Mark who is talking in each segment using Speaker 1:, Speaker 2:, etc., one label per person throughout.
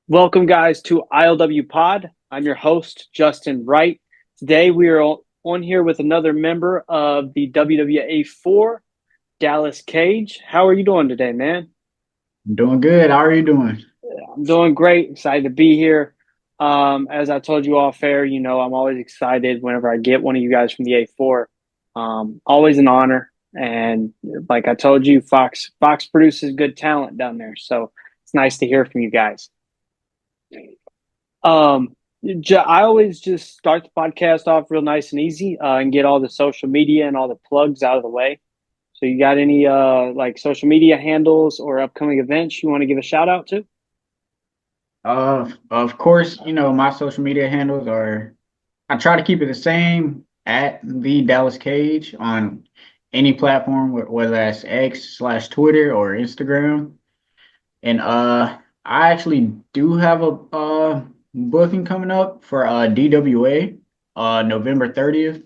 Speaker 1: Welcome, guys, to ILW Pod. I'm your host, Justin Wright. Today, we are on here with another member of the WWA4, Dallas Kage. How are you doing today, man?
Speaker 2: I'm doing good. How are you doing?
Speaker 1: I'm doing great. Excited to be here. As I told you off air, I'm always excited whenever I get one of you guys from the A4. Always an honor. And like I told you, Fox produces good talent down there. So it's nice to hear from you guys. Um, I always just start the podcast off real nice and easy, and get all the social media and all the plugs out of the way. So you got any like social media handles or upcoming events you want to give a shout out to?
Speaker 2: Of course, my social media handles are, I try to keep it the same at the Dallas Cage on any platform, whether that's X/Twitter or Instagram. And I actually do have a booking coming up for DWA November 30th.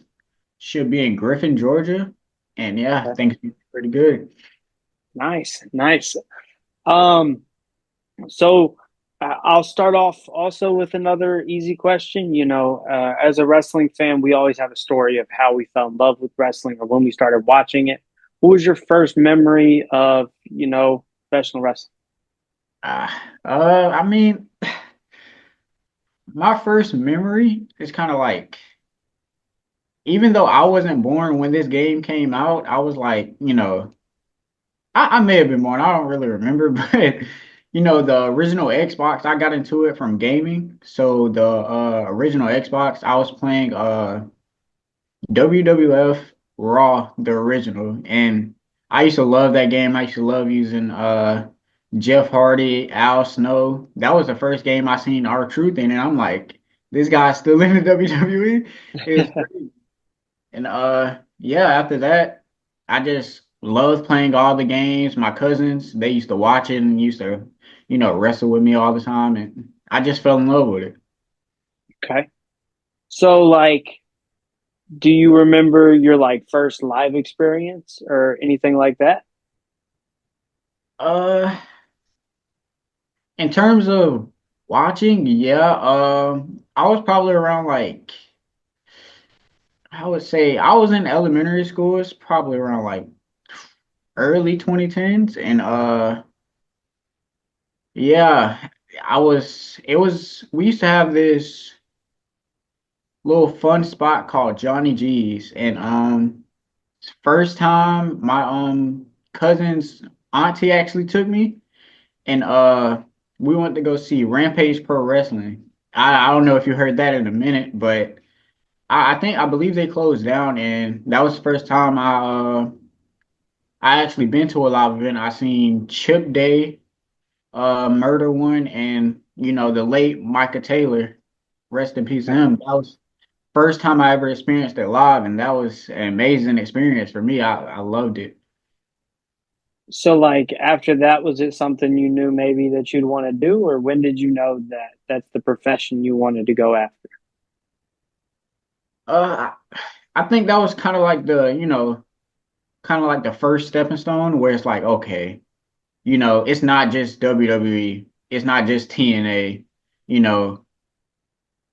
Speaker 2: Should be in Griffin, Georgia. And yeah, I think it's pretty good.
Speaker 1: Nice, nice. Um, so I'll start off also with another easy question. As a wrestling fan, we always have a story of how we fell in love with wrestling or when we started watching it. What was your first memory of, professional wrestling?
Speaker 2: Uh, I mean, my first memory is kind of like, even though I wasn't born when this game came out, I was like, I may have been born. I don't really remember, but the original Xbox, I got into it from gaming. So the original Xbox, I was playing WWF Raw, the original, and I used to love that game. I used to love using Jeff Hardy, Al Snow. That was the first game I seen R-Truth in, and I'm like, this guy's still in the WWE. It's crazy. And yeah, after that, I just loved playing all the games. My cousins, they used to watch it and used to, wrestle with me all the time, and I just fell in love with it.
Speaker 1: Okay. So like do you remember your like first live experience or anything like that?
Speaker 2: Uh, in terms of watching, yeah, I was probably around like, I would say I was in elementary school. It's probably around like early 2010s, and yeah, we used to have this little fun spot called Johnny G's. And first time my cousin's auntie actually took me, and we went to go see Rampage Pro Wrestling. I don't know if you heard that in a minute, but I believe they closed down, and that was the first time I actually been to a live event. I seen Chip Day murder one, and the late Micah Taylor, rest in peace to
Speaker 1: Okay.
Speaker 2: him. That was first time I ever experienced it live, and that was an amazing experience for me. I loved it.
Speaker 1: So like after that, was it something you knew maybe that you'd want to do, or when did you know that that's the profession you wanted to go after?
Speaker 2: I think that was kind of like the first stepping stone where it's like, okay, it's not just WWE, it's not just TNA, you know,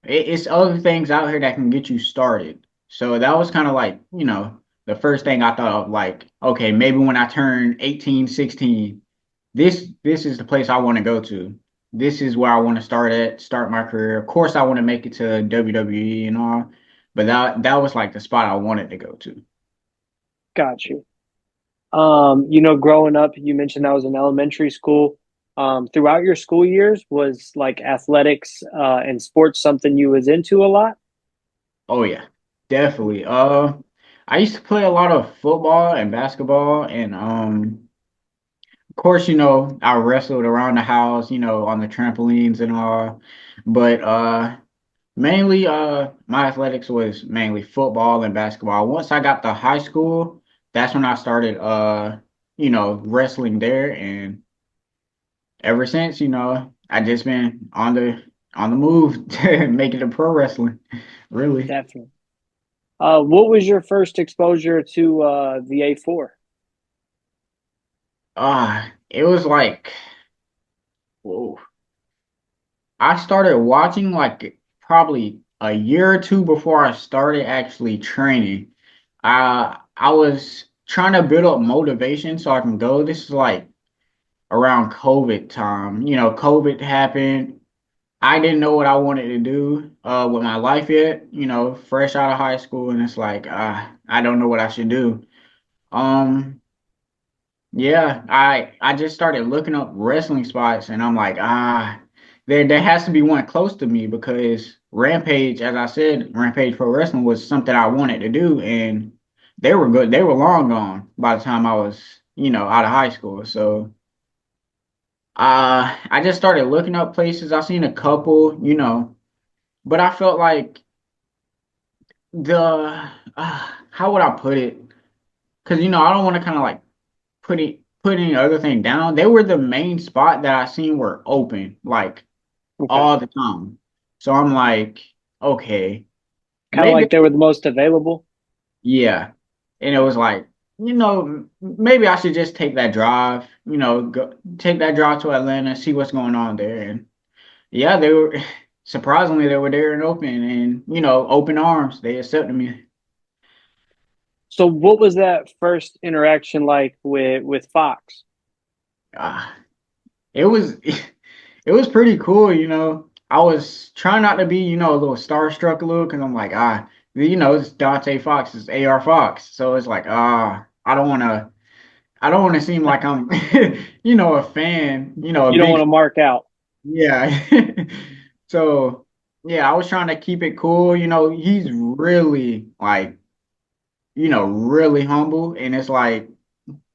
Speaker 2: it's other things out here that can get you started. So that was kind of like, the first thing I thought of, like, okay, maybe when I turn 18, 16, this is the place I want to go to. This is where I want to start my career. Of course, I want to make it to WWE and all, but that was like the spot I wanted to go to.
Speaker 1: Got you. Growing up, you mentioned that was in elementary school. Throughout your school years, was like athletics and sports something you was into a lot?
Speaker 2: Oh yeah, definitely. I used to play a lot of football and basketball, and of course, I wrestled around the house, on the trampolines and all. But mainly my athletics was mainly football and basketball. Once I got to high school, that's when I started wrestling there, and ever since, I just been on the move to make it to pro wrestling. Really.
Speaker 1: Definitely. What was your first exposure to the A4?
Speaker 2: It was like, whoa. I started watching like probably a year or two before I started actually training. I was trying to build up motivation so I can go. This is like around COVID time. COVID happened. I didn't know what I wanted to do with my life yet, fresh out of high school, and it's like I don't know what I should do. Um yeah, I just started looking up wrestling spots and I'm like, there has to be one close to me because Rampage, as I said, Rampage Pro Wrestling was something I wanted to do and they were good. They were long gone by the time I was, out of high school. So I just started looking up places. I seen a couple, but I felt like the how would I put it? Because I don't want to kind of like put any other thing down. They were the main spot that I seen were open like
Speaker 1: Okay.
Speaker 2: all the time. So I'm like, okay,
Speaker 1: Kind of
Speaker 2: maybe
Speaker 1: like they were the most available.
Speaker 2: yeah. And it was like, maybe I should just take that drive, go take that drive to Atlanta, see what's going on there. And yeah, they were surprisingly they were there and open and open arms. They accepted me.
Speaker 1: So what was that first interaction like with Fox?
Speaker 2: Ah, it was it was pretty cool, I was trying not to be, a little starstruck a little because I'm like, it's Dante Fox, it's AR Fox. So it's like, I don't wanna seem like I'm a fan, a
Speaker 1: You don't
Speaker 2: big
Speaker 1: want to mark out.
Speaker 2: yeah. So yeah, I was trying to keep it cool. He's really like, really humble and it's like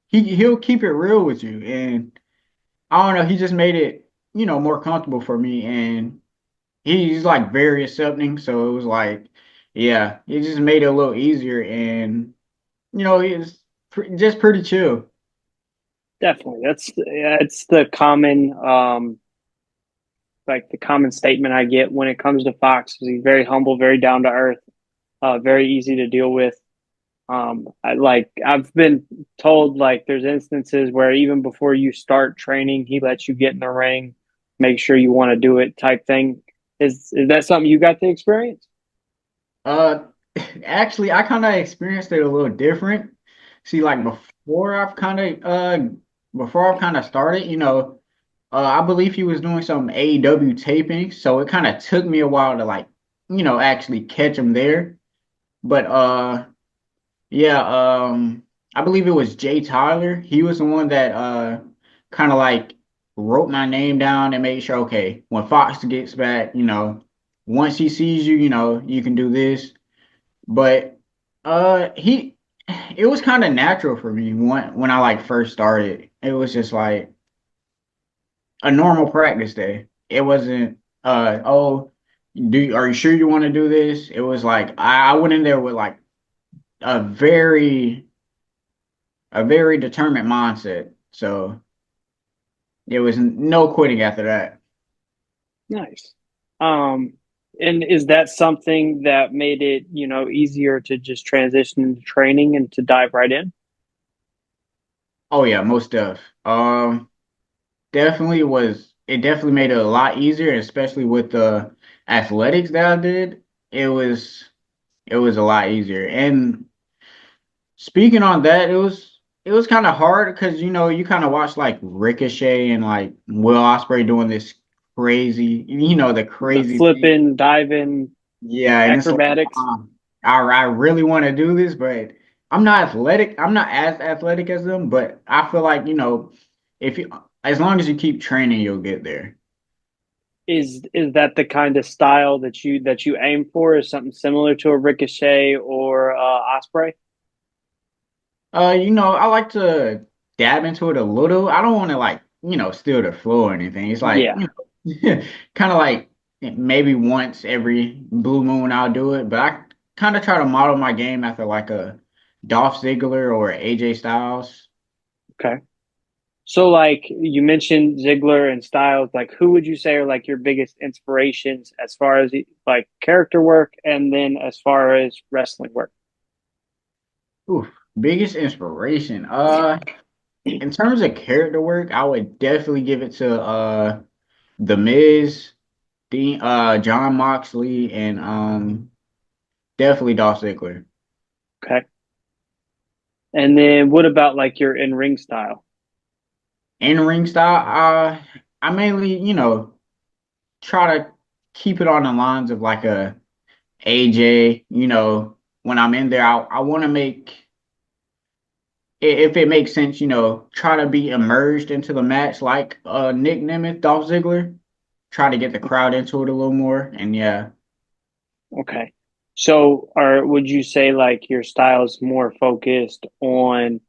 Speaker 2: he'll keep it real with you. And I don't know, he just made it, more comfortable for me and he's like very accepting. So it was like, yeah, it just made it a little easier and he's just pretty chill.
Speaker 1: Definitely. It's the common like the common statement I get when it comes to Fox is he's very humble, very down to earth, very easy to deal with. I've been told like there's instances where even before you start training, he lets you get in the ring, make sure you want to do it type thing. Is that something you got to experience?
Speaker 2: Uh, actually, I kind of experienced it a little different. See, like before I've kind of started, I believe he was doing some AEW taping, so it kind of took me a while to like, actually catch him there. But yeah, I believe it was Jay Tyler. He was the one that kind of like wrote my name down and made sure, okay, when Fox gets back, once he sees you, you can do this. But he it was kind of natural for me when I like first started. It was just like a normal practice day. It wasn't oh, are you sure you want to do this? It was like I went in there with like a very a very determined mindset. So it was no quitting after that.
Speaker 1: Nice. Um, and is that something that made it, easier to just transition into training and to dive right in?
Speaker 2: Oh yeah, most def. Definitely was it definitely made it a lot easier, especially with the athletics that I did. It was it was a lot easier. And speaking on that, it was kind of hard because you kind of watch like Ricochet and like Will Ospreay doing this crazy, the
Speaker 1: The
Speaker 2: crazy thing.
Speaker 1: flipping, diving,
Speaker 2: Yeah, and it's like,
Speaker 1: acrobatics.
Speaker 2: I really want to do this, but I'm not athletic. I'm not as athletic as them, but I feel like, if you as long as you keep training, you'll get there.
Speaker 1: Is that the kind of style that you aim for? Is something similar to a Ricochet or Osprey?
Speaker 2: I like to dab into it a little. I don't want to like, steal the flow or anything. It's like,
Speaker 1: Yeah.
Speaker 2: kind of like maybe once every blue moon I'll do it, but I kind of try to model my game after like a Dolph Ziggler or AJ Styles.
Speaker 1: Okay. So, like you mentioned Ziggler and Styles, like who would you say are like your biggest inspirations as far as like character work and then as far as wrestling work?
Speaker 2: Oof, biggest inspiration. In terms of character work, I would definitely give it to The Miz. John Moxley and definitely Dolph Ziggler.
Speaker 1: Okay. And then what about like your in-ring style?
Speaker 2: In ring style, I mainly, try to keep it on the lines of like a AJ. When I'm in there, I want to make if it makes sense, try to be immersed into the match like Nick Nemeth, Dolph Ziggler. Try to get the crowd into it a little more, and yeah.
Speaker 1: Okay. So, or would you say like your style is more focused on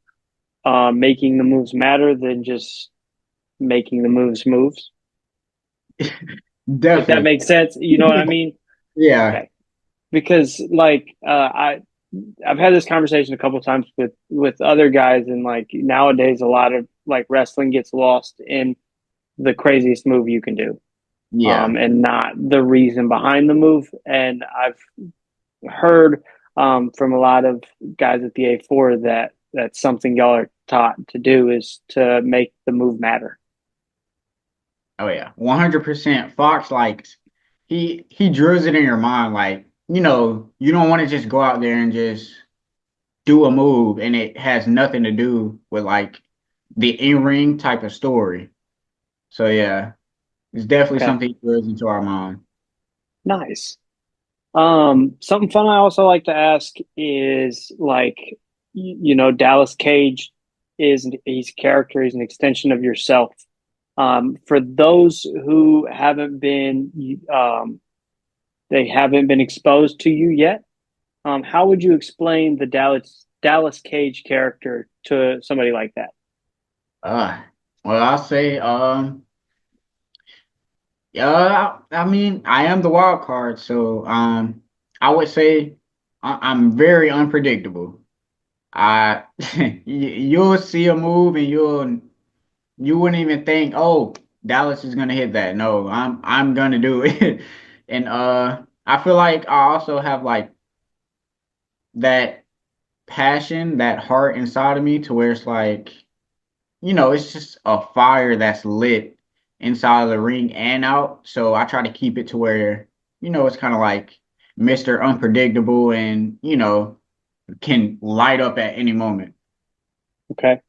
Speaker 1: making the moves matter than just making the moves? If that
Speaker 2: Definitely.
Speaker 1: makes sense, you know what I mean?
Speaker 2: Yeah.
Speaker 1: Okay. Because like I've had this conversation a couple of times with other guys, and like nowadays a lot of like wrestling gets lost in the craziest move you can do,
Speaker 2: Yeah.
Speaker 1: and not the reason behind the move. And I've heard from a lot of guys at the A4 that that's something y'all are taught to do is to make the move matter.
Speaker 2: Oh yeah. 100%. Fox likes he drills it in your mind like, you don't want to just go out there and just do a move and it has nothing to do with like the in-ring type of story. So yeah, it's definitely
Speaker 1: Okay,
Speaker 2: something that goes into our mind.
Speaker 1: nice. Something fun I also like to ask is like, Dallas Cage is he's a character, he's an extension of yourself. For those who haven't been, they haven't been exposed to you yet. How would you explain the Dallas Cage character to somebody like that?
Speaker 2: Uh, well, I'll say, yeah, I mean, I am the wild card, so I would say I'm very unpredictable. I you'll see a move and you wouldn't even think, oh, Dallas is gonna hit that. No, I'm gonna do it. And I feel like I also have like that passion, that heart inside of me to where it's like, it's just a fire that's lit inside of the ring and out. So I try to keep it to where, it's kind of like Mr. Unpredictable and, can light up at any moment.
Speaker 1: Okay.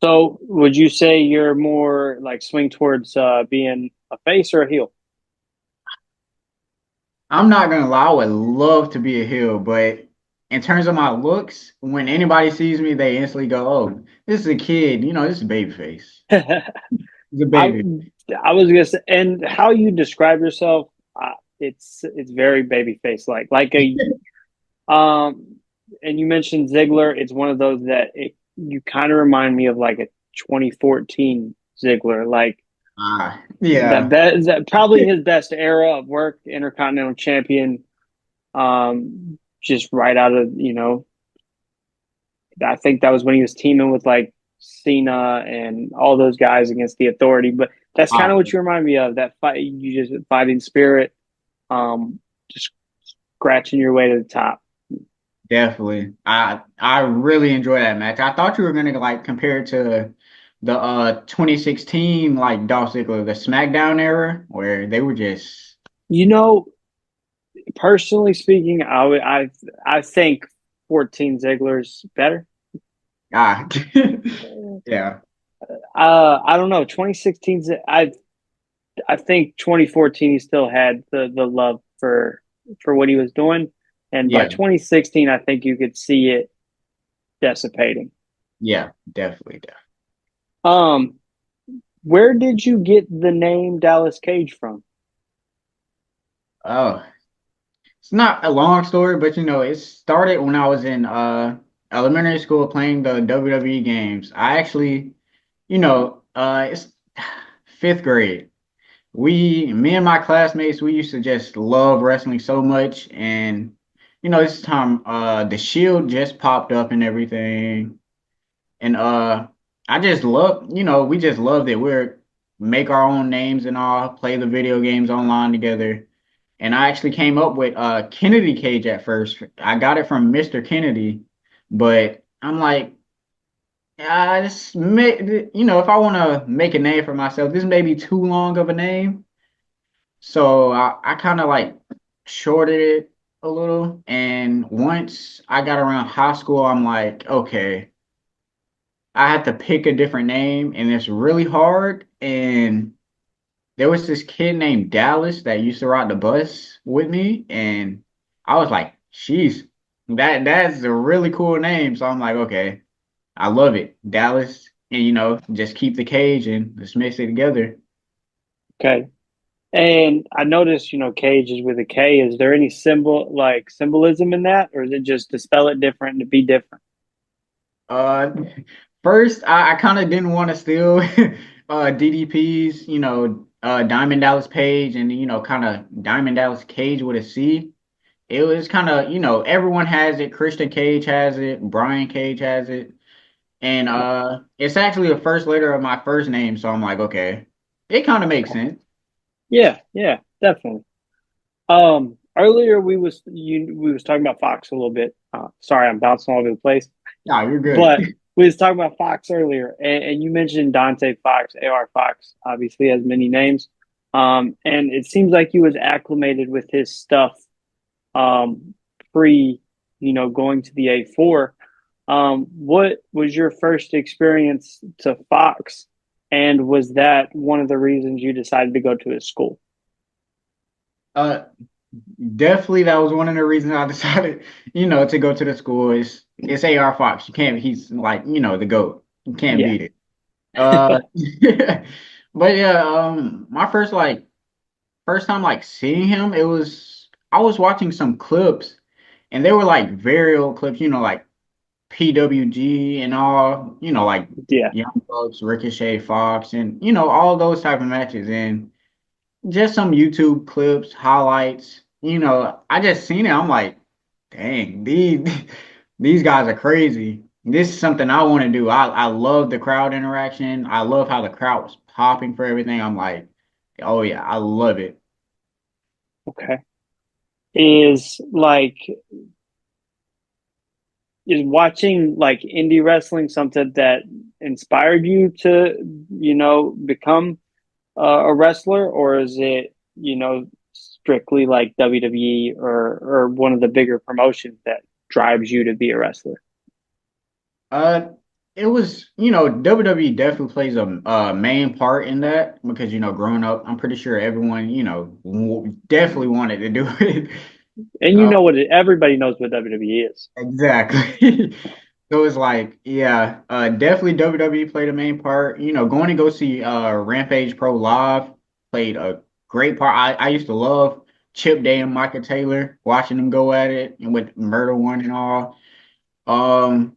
Speaker 1: So would you say you're more like swing towards being a face or a heel?
Speaker 2: I'm not gonna lie, I would love to be a heel, but in terms of my looks, when anybody sees me, they instantly go, "Oh, this is a kid. This is babyface.
Speaker 1: I
Speaker 2: He's a
Speaker 1: I
Speaker 2: baby."
Speaker 1: was gonna say, and how you describe yourself, it's very baby face like a and you mentioned Ziggler. It's one of those that you kind of remind me of like a 2014 Ziggler, like
Speaker 2: Yeah,
Speaker 1: that probably his best era of work, Intercontinental Champion. Just right out of I think that was when he was teaming with like Cena and all those guys against the Authority. But that's kind of
Speaker 2: uh,
Speaker 1: what you remind me of. That fight, you just fighting spirit, just scratching your way to the top.
Speaker 2: definitely. I really enjoy that match. I thought you were gonna like compare it to the 2016 like Dolph Ziggler, the SmackDown era, where they were just
Speaker 1: You know, personally speaking, I think 14 Ziggler's better.
Speaker 2: ah yeah.
Speaker 1: I don't know. 2016, I think 2014 he still had the love for what he was doing, and by
Speaker 2: Yeah,
Speaker 1: 2016 I think you could see it dissipating.
Speaker 2: yeah, definitely, definitely.
Speaker 1: Um, where did you get the name Dallas Cage from?
Speaker 2: Oh, it's not a long story, but it started when I was in elementary school playing the WWE games. I actually, it's fifth grade. Me and my classmates, we used to just love wrestling so much, and this time the Shield just popped up and everything, and I just love, we just loved it. We're make our own names and all, play the video games online together. And I actually came up with Kennedy Cage at first. I got it from Mr. Kennedy, but I'm like, if I want to make a name for myself, this may be too long of a name. So I kind of like shorted it a little. And once I got around high school, I'm like, okay, I had to pick a different name, and it's really hard. And there was this kid named Dallas that used to ride the bus with me, and I was like, "She's that's a really cool name." So I'm like, "Okay, I love it, Dallas," and just keep the cage and let's mix it together.
Speaker 1: Okay. And I noticed, Cage is with a K. Is there any symbolism in that, or is it just to spell it different and to be different?
Speaker 2: Uh, First, I kind of didn't want to steal DDP's, Diamond Dallas Page and kind of Diamond Dallas Cage with a C. It was kind of, everyone has it. Christian Cage has it. Brian Cage has it. And it's actually the first letter of my first name, so I'm like, okay, it kind of makes
Speaker 1: Okay.
Speaker 2: sense.
Speaker 1: Yeah, yeah, definitely. Earlier we was talking about Fox a little bit. Sorry, I'm bouncing all over the place,
Speaker 2: No, you're good.
Speaker 1: but we was talking about Fox earlier, and you mentioned Dante Fox, AR Fox, obviously has many names. And it seems like he was acclimated with his stuff pre, going to the A4. What was your first experience to Fox, and was that one of the reasons you decided to go to his school?
Speaker 2: Uh, Definitely that was one of the reasons I decided, to go to the school. It's AR Fox. You can't. He's like, the GOAT. You can't
Speaker 1: Yeah.
Speaker 2: beat it. Uh, but yeah, my first time like seeing him, I was watching some clips, and they were like very old clips, like PWG and all, like
Speaker 1: Yeah.
Speaker 2: Young Bucks, Ricochet, Fox, and all those type of matches, and just some YouTube clips, highlights. I just seen it. I'm like, dang, these these guys are crazy. This is something I want to do. I love the crowd interaction. I love how the crowd was popping for everything. I'm like, oh yeah, I love it.
Speaker 1: Okay. Is like is watching like indie wrestling something that inspired you to, become a wrestler, or is it, strictly like WWE or one of the bigger promotions that drives you to be a wrestler?
Speaker 2: Uh, it was, WWE definitely plays a main part in that because, growing up, I'm pretty sure everyone, definitely wanted to do it.
Speaker 1: And everybody knows what WWE is.
Speaker 2: Exactly. So it's like, yeah, definitely WWE played a main part. Going to go see Rampage Pro live played a great part. I used to love Chip Day and Micah Taylor, watching them go at it and with Murder One and all. Um,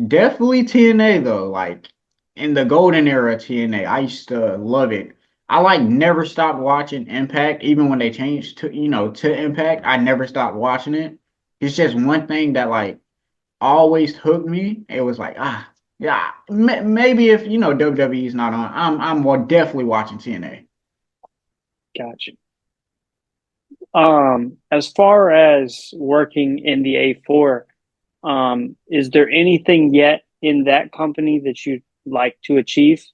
Speaker 2: Definitely TNA though, like in the golden era of TNA, I used to love it. I like never stopped watching Impact, even when they changed to, to Impact. I never stopped watching it. It's just one thing that like always hooked me. It was like, yeah, maybe if WWE is not on, I'm more definitely watching TNA.
Speaker 1: Gotcha. As far as working in the A4, is there anything yet in that company that you'd like to achieve?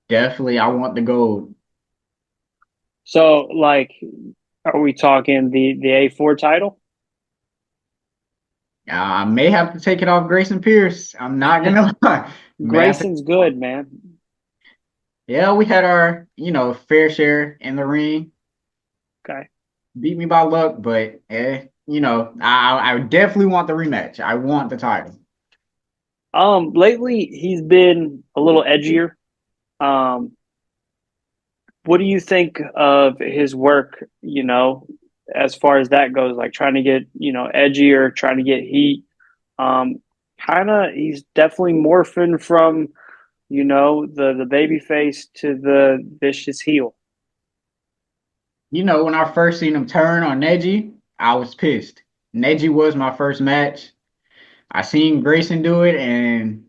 Speaker 2: Definitely, I want the gold.
Speaker 1: So, like, are we talking the A4 title?
Speaker 2: I may have to take it off Grayson Pierce. I'm not gonna lie. May have to.
Speaker 1: Grayson's good, man.
Speaker 2: Yeah, we had our, fair share in the ring.
Speaker 1: Okay.
Speaker 2: Beat me by luck, but I definitely want the rematch. I want the title.
Speaker 1: Lately he's been a little edgier. Um, what do you think of his work, as far as that goes, like trying to get, edgier, trying to get heat? Um, Kind of, he's definitely morphing from, the baby face to the vicious heel.
Speaker 2: When I first seen him turn on Neji, I was pissed. Neji was my first match. I seen Grayson do it, and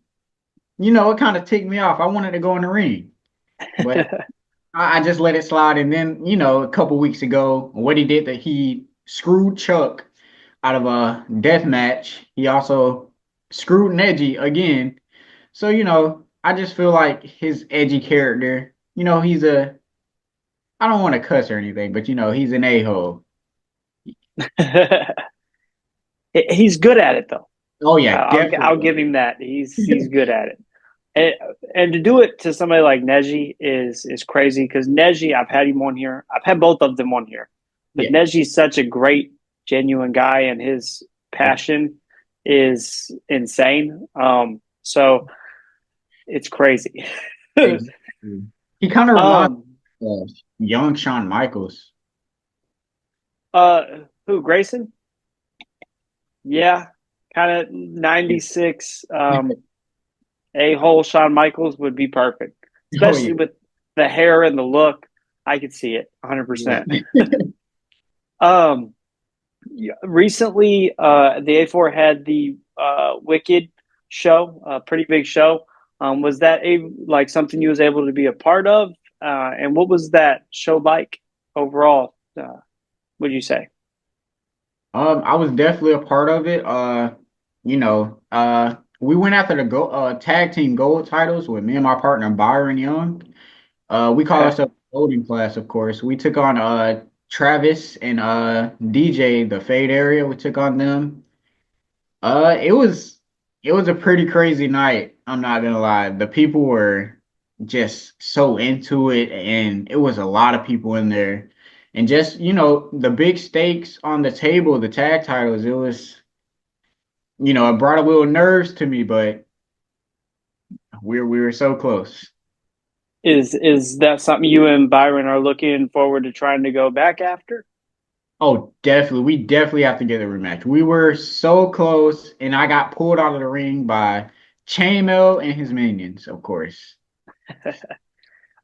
Speaker 2: it kind of ticked me off. I wanted to go in the ring, but I just let it slide. And then, a couple weeks ago, what he did that he screwed Chuck out of a death match. He also screwed Neji again. So, I just feel like his edgy character, he's I don't want to cuss or anything, but he's an a-hole.
Speaker 1: He's good at it though.
Speaker 2: Oh yeah,
Speaker 1: I'll
Speaker 2: definitely.
Speaker 1: give him that. He's good at it. And, and to do it to somebody like Neji is crazy because Neji, I've had him on here. I've had both of them on here, but
Speaker 2: Yeah,
Speaker 1: Neji's such a great, genuine guy, and his passion is insane. So it's crazy.
Speaker 2: exactly. He kind of reminds
Speaker 1: um,
Speaker 2: me of young Shawn Michaels.
Speaker 1: uh, who Grayson? Yeah, kind of 96. A hole Shawn Michaels would be perfect,
Speaker 2: Oh yeah,
Speaker 1: especially with the hair and the look. I could see it 100%.
Speaker 2: yeah.
Speaker 1: Um, recently, the A4 had the Wicked show, a pretty big show. Was that a like something you was able to be a part of? And what was that show like overall? Would you say?
Speaker 2: I was definitely a part of it. We went after the tag team gold titles with me and my partner Byron Young. We call
Speaker 1: Okay.
Speaker 2: ourselves Golden Class, of course. We took on Travis and DJ, the Fade area. We took on them. It was a pretty crazy night. I'm not gonna lie. The people were just so into it, and it was a lot of people in there. And just, the big stakes on the table, the tag titles, it brought a little nerves to me, but we were so close.
Speaker 1: Is that something you and Byron are looking forward to trying to go back after?
Speaker 2: Oh, definitely. We definitely have to get a rematch. We were so close, and I got pulled out of the ring by Chainmail and his minions, of course.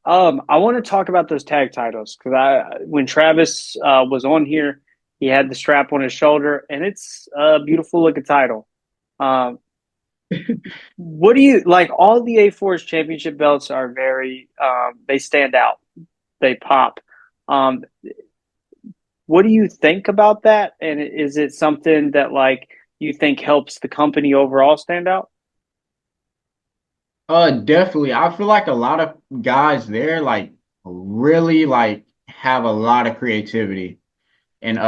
Speaker 1: I want to talk about those tag titles because when Travis was on here, he had the strap on his shoulder, and it's a beautiful looking title. Um, what do you like? All the A4's championship belts are very, they stand out, they pop. Um, what do you think about that? And is it something that like you think helps the company overall stand out?
Speaker 2: Definitely. I feel like a lot of guys there like really like have a lot of creativity. And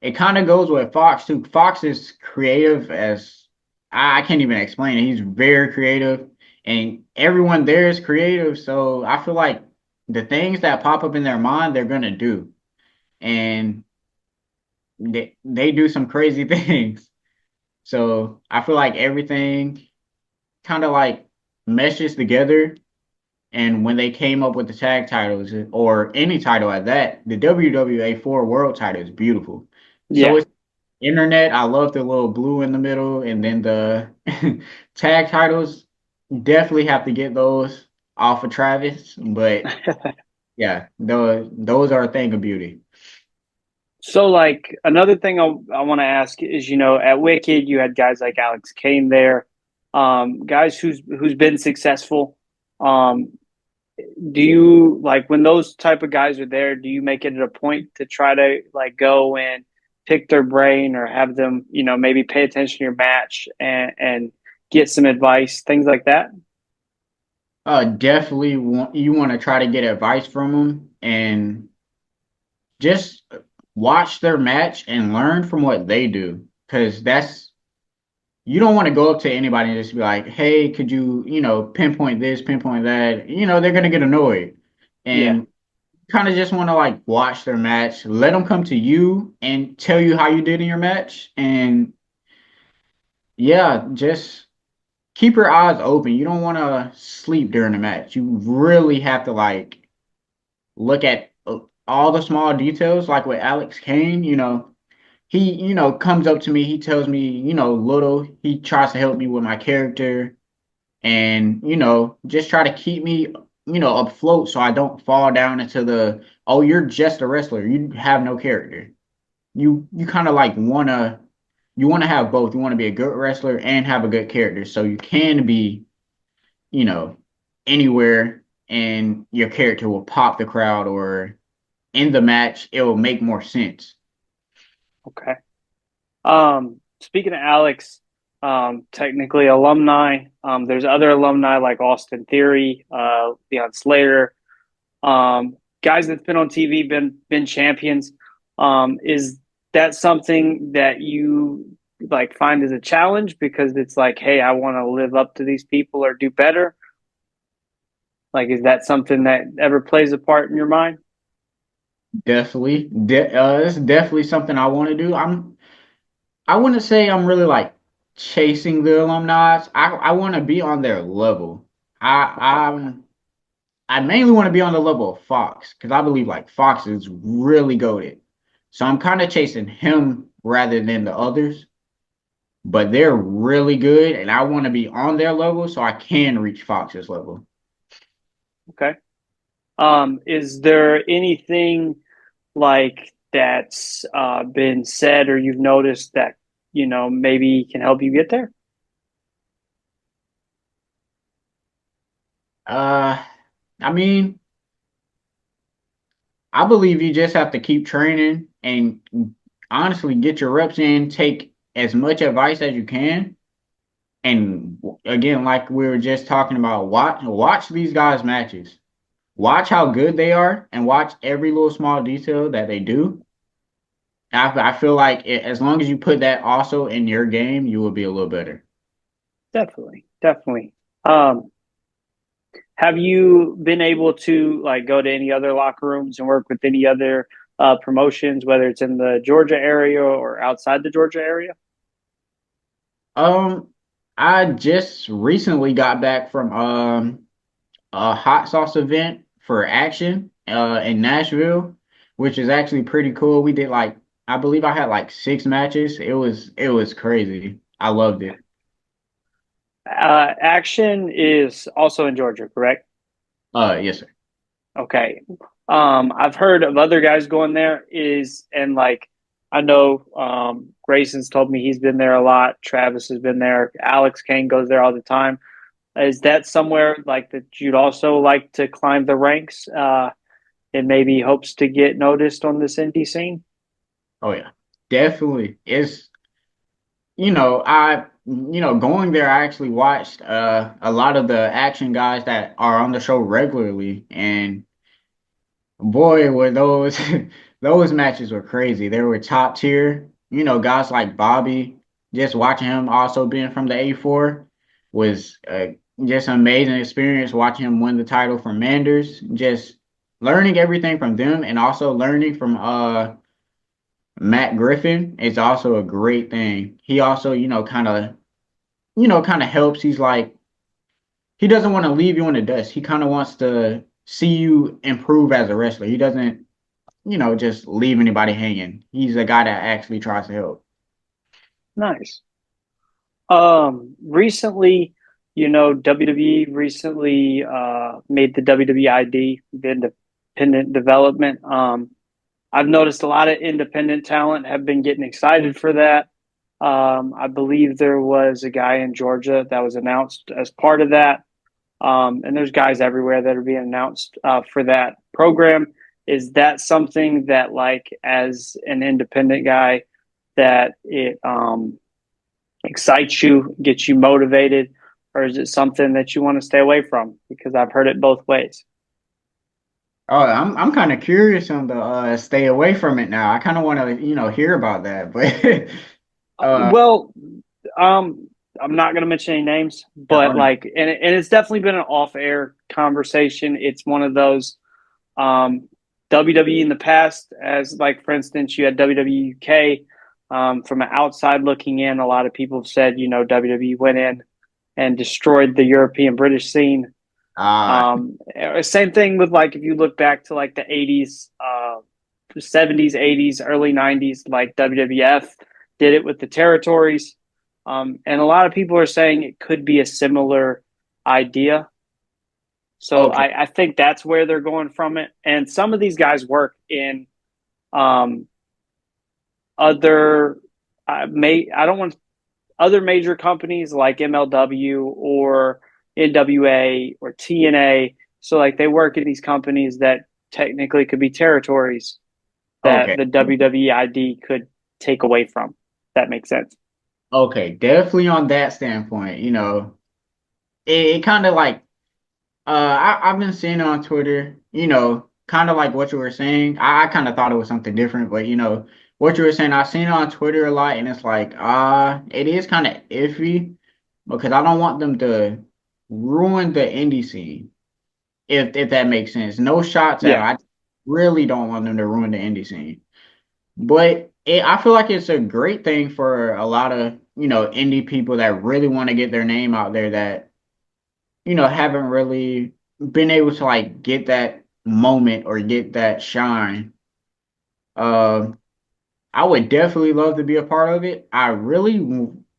Speaker 2: it kind of goes with Fox too. Fox is creative as I can't even explain it. He's very creative and everyone there is creative. So I feel like the things that pop up in their mind, they're gonna do. And they do some crazy things. So I feel like everything kind of like meshes together. And when they came up with the tag titles or any title at that, the WWA4 World title is beautiful. So
Speaker 1: Yeah.
Speaker 2: it's internet. I love the little blue in the middle, and then the tag titles definitely have to get those off of Travis. But yeah, those are a thing of beauty.
Speaker 1: So, like another thing I want to ask is, at Wicked you had guys like Alex Kane there, guys who's been successful. Um, do you like when those type of guys are there? Do you make it a point to try to like go and pick their brain or have them, maybe pay attention to your match and get some advice, things like that?
Speaker 2: Definitely you want to try to get advice from them and just watch their match and learn from what they do. Because you don't want to go up to anybody and just be like, hey, could you, pinpoint this, pinpoint that? They're going to get annoyed.
Speaker 1: Yeah.
Speaker 2: And kind of just want to like watch their match, let them come to you and tell you how you did in your match. And yeah, just keep your eyes open. You don't want to sleep during the match. You really have to like look at all the small details, like with Alex Kane, he, comes up to me, he tells me, little, he tries to help me with my character and, just try to keep me, afloat so I don't fall down into oh, you're just a wrestler. You have no character. You kind of like you want to have both. You want to be a good wrestler and have a good character. So you can be, you know, anywhere and your character will pop the crowd or in the match, it will make more sense.
Speaker 1: Okay. Speaking of Alex, technically alumni. There's other alumni like Austin Theory, Deion Slater. guys that's been on TV, been champions. Is that something that you like find as a challenge because it's like, hey, I want to live up to these people or do better? Like, is that something that ever plays a part in your mind?
Speaker 2: Definitely. It's definitely something I want to do. I wouldn't say I'm really like chasing the alumni. I want to be on their level.
Speaker 1: Okay,
Speaker 2: I mainly want to be on the level of Fox because I believe like Fox is really goated. So I'm kind of chasing him rather than the others, but they're really good, and I want to be on their level so I can reach Fox's level.
Speaker 1: okay. Is there anything like that's been said or you've noticed that maybe can help you get there?
Speaker 2: Uh, I mean, I believe you just have to keep training and honestly get your reps in, take as much advice as you can. And again, like we were just talking about, watch these guys' matches. Watch how good they are and watch every little small detail that they do. I feel like as long as you put that also in your game, you will be a little better.
Speaker 1: Definitely, definitely. Um, have you been able to like go to any other locker rooms and work with any other promotions, whether it's in the Georgia area or outside the Georgia area?
Speaker 2: Um, I just recently got back from a hot sauce event for Action in Nashville, which is actually pretty cool. We did like I believe I had like 6 matches. It was crazy. I loved it.
Speaker 1: Action is also in Georgia, correct?
Speaker 2: Yes, sir.
Speaker 1: Okay. I've heard of other guys going there is and like I know Grayson's told me he's been there a lot. Travis has been there. Alex Kane goes there all the time. Is that somewhere like that you'd also like to climb the ranks and maybe hopes to get noticed on this indie scene?
Speaker 2: Oh yeah, definitely. It's going there. I actually watched a lot of the Action guys that are on the show regularly, and boy, were those those matches were crazy. They were top tier. Guys like Bobby, just watching him also being from the A4 was just an amazing experience watching him win the title from Manders. Just learning everything from them and also learning from Matt Griffin is also a great thing. He also, kind of helps. He's like he doesn't want to leave you in the dust. He kind of wants to see you improve as a wrestler. He doesn't just leave anybody hanging. He's a guy that actually tries to help.
Speaker 1: Nice. Recently, WWE recently made the WWID, the independent development. I've noticed a lot of independent talent have been getting excited for that. I believe there was a guy in Georgia that was announced as part of that. And there's guys everywhere that are being announced for that program. Is that something that, like, as an independent guy, that it excites you, gets you motivated, or is it something that you want to stay away from? Because I've heard it both ways.
Speaker 2: Oh, I'm kind of curious on the stay away from it now. I kind of want to hear about that, but uh
Speaker 1: Well, um, I'm not going to mention any names,
Speaker 2: oh,
Speaker 1: but like, and it's definitely been an off-air conversation. It's one of those um, WWE in the past, as like for instance, you had WWE UK. From an outside looking in, a lot of people have said, WWE went in and destroyed the European British scene.
Speaker 2: uh
Speaker 1: Same thing with like if you look back to like the 80s, 70s, 80s, early 90s, like WWF did it with the territories. And a lot of people are saying it could be a similar idea. So
Speaker 2: okay.
Speaker 1: I think that's where they're going from it. And some of these guys work in um, other I don't want other major companies like MLW or NWA or TNA. So like they work in these companies that technically could be territories that
Speaker 2: Okay.
Speaker 1: the WWID could take away from. That makes sense.
Speaker 2: Okay, definitely on that standpoint, it kind of like I've been seeing it on Twitter, kind of like what you were saying. I kind of thought it was something different, but what you were saying, I've seen it on Twitter a lot, and it's like, it is kind of iffy because I don't want them to ruin the indie scene, if that makes sense. No shots at
Speaker 1: Yeah,
Speaker 2: them. I really don't want them to ruin the indie scene. But I feel like it's a great thing for a lot of, indie people that really want to get their name out there that, haven't really been able to like get that moment or get that shine. Uh, I would definitely love to be a part of it. I really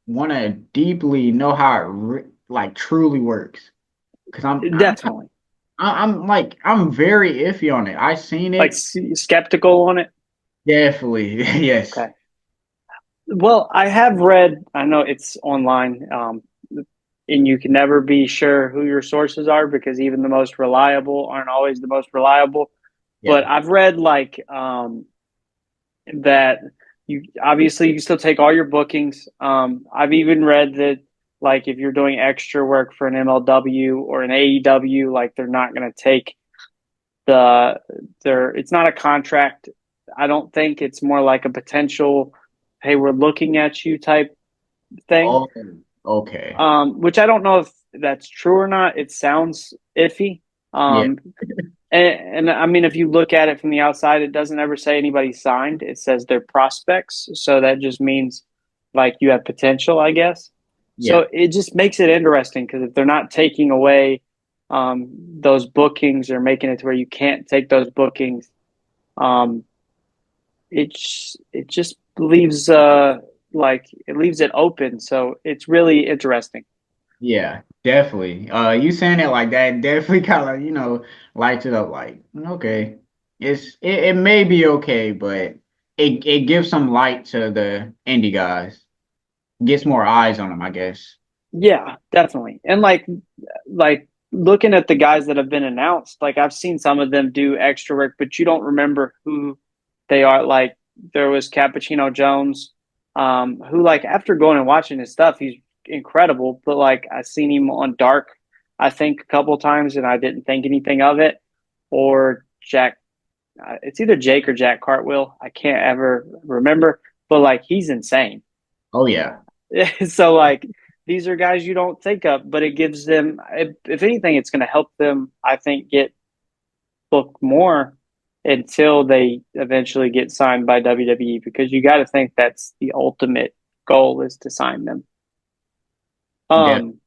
Speaker 2: want to deeply know how it like truly works because
Speaker 1: definitely.
Speaker 2: I'm very iffy on it. I seen
Speaker 1: Like
Speaker 2: it
Speaker 1: skeptical on it.
Speaker 2: definitely. Yes.
Speaker 1: Okay. Well, I have read, I know it's online, and you can never be sure who your sources are because even the most reliable aren't always the most reliable. But
Speaker 2: Yeah.
Speaker 1: I've read like that you obviously you can still take all your bookings. I've even read that like if you're doing extra work for an MLW or an AEW, like they're not going to take the their. It's not a contract. I don't think it's more like a potential. Hey, we're looking at you type thing.
Speaker 2: Oh, okay.
Speaker 1: Which I don't know if that's true or not. It sounds iffy.
Speaker 2: Yeah.
Speaker 1: Um, and I mean, if you look at it from the outside, it doesn't ever say anybody signed. It says they're prospects. So that just means like you have potential, I guess.
Speaker 2: Yeah.
Speaker 1: So it just makes it interesting because if they're not taking away those bookings or making it to where you can't take those bookings, um, it just leaves like it leaves it open. So it's really interesting.
Speaker 2: Yeah, definitely. You saying it like that definitely kind of, lights it up like, okay. It may be okay, but it gives some light to the indie guys. Gets more eyes on them, I guess.
Speaker 1: Yeah, definitely. And like looking at the guys that have been announced, like I've seen some of them do extra work, but you don't remember who they are. Like there was Cappuccino Jones, who like after going and watching his stuff, he's incredible. But like I seen him on Dark, I think a couple of times, and I didn't think anything of it. Or Jack, it's either Jake or Jack Cartwheel. I can't ever remember, but like he's insane.
Speaker 2: Oh yeah.
Speaker 1: So like these are guys you don't think of, but it gives them, if anything, it's going to help them, I think, get booked more until they eventually get signed by WWE because you got to think that's the ultimate goal is to sign them.
Speaker 2: Def
Speaker 1: Um,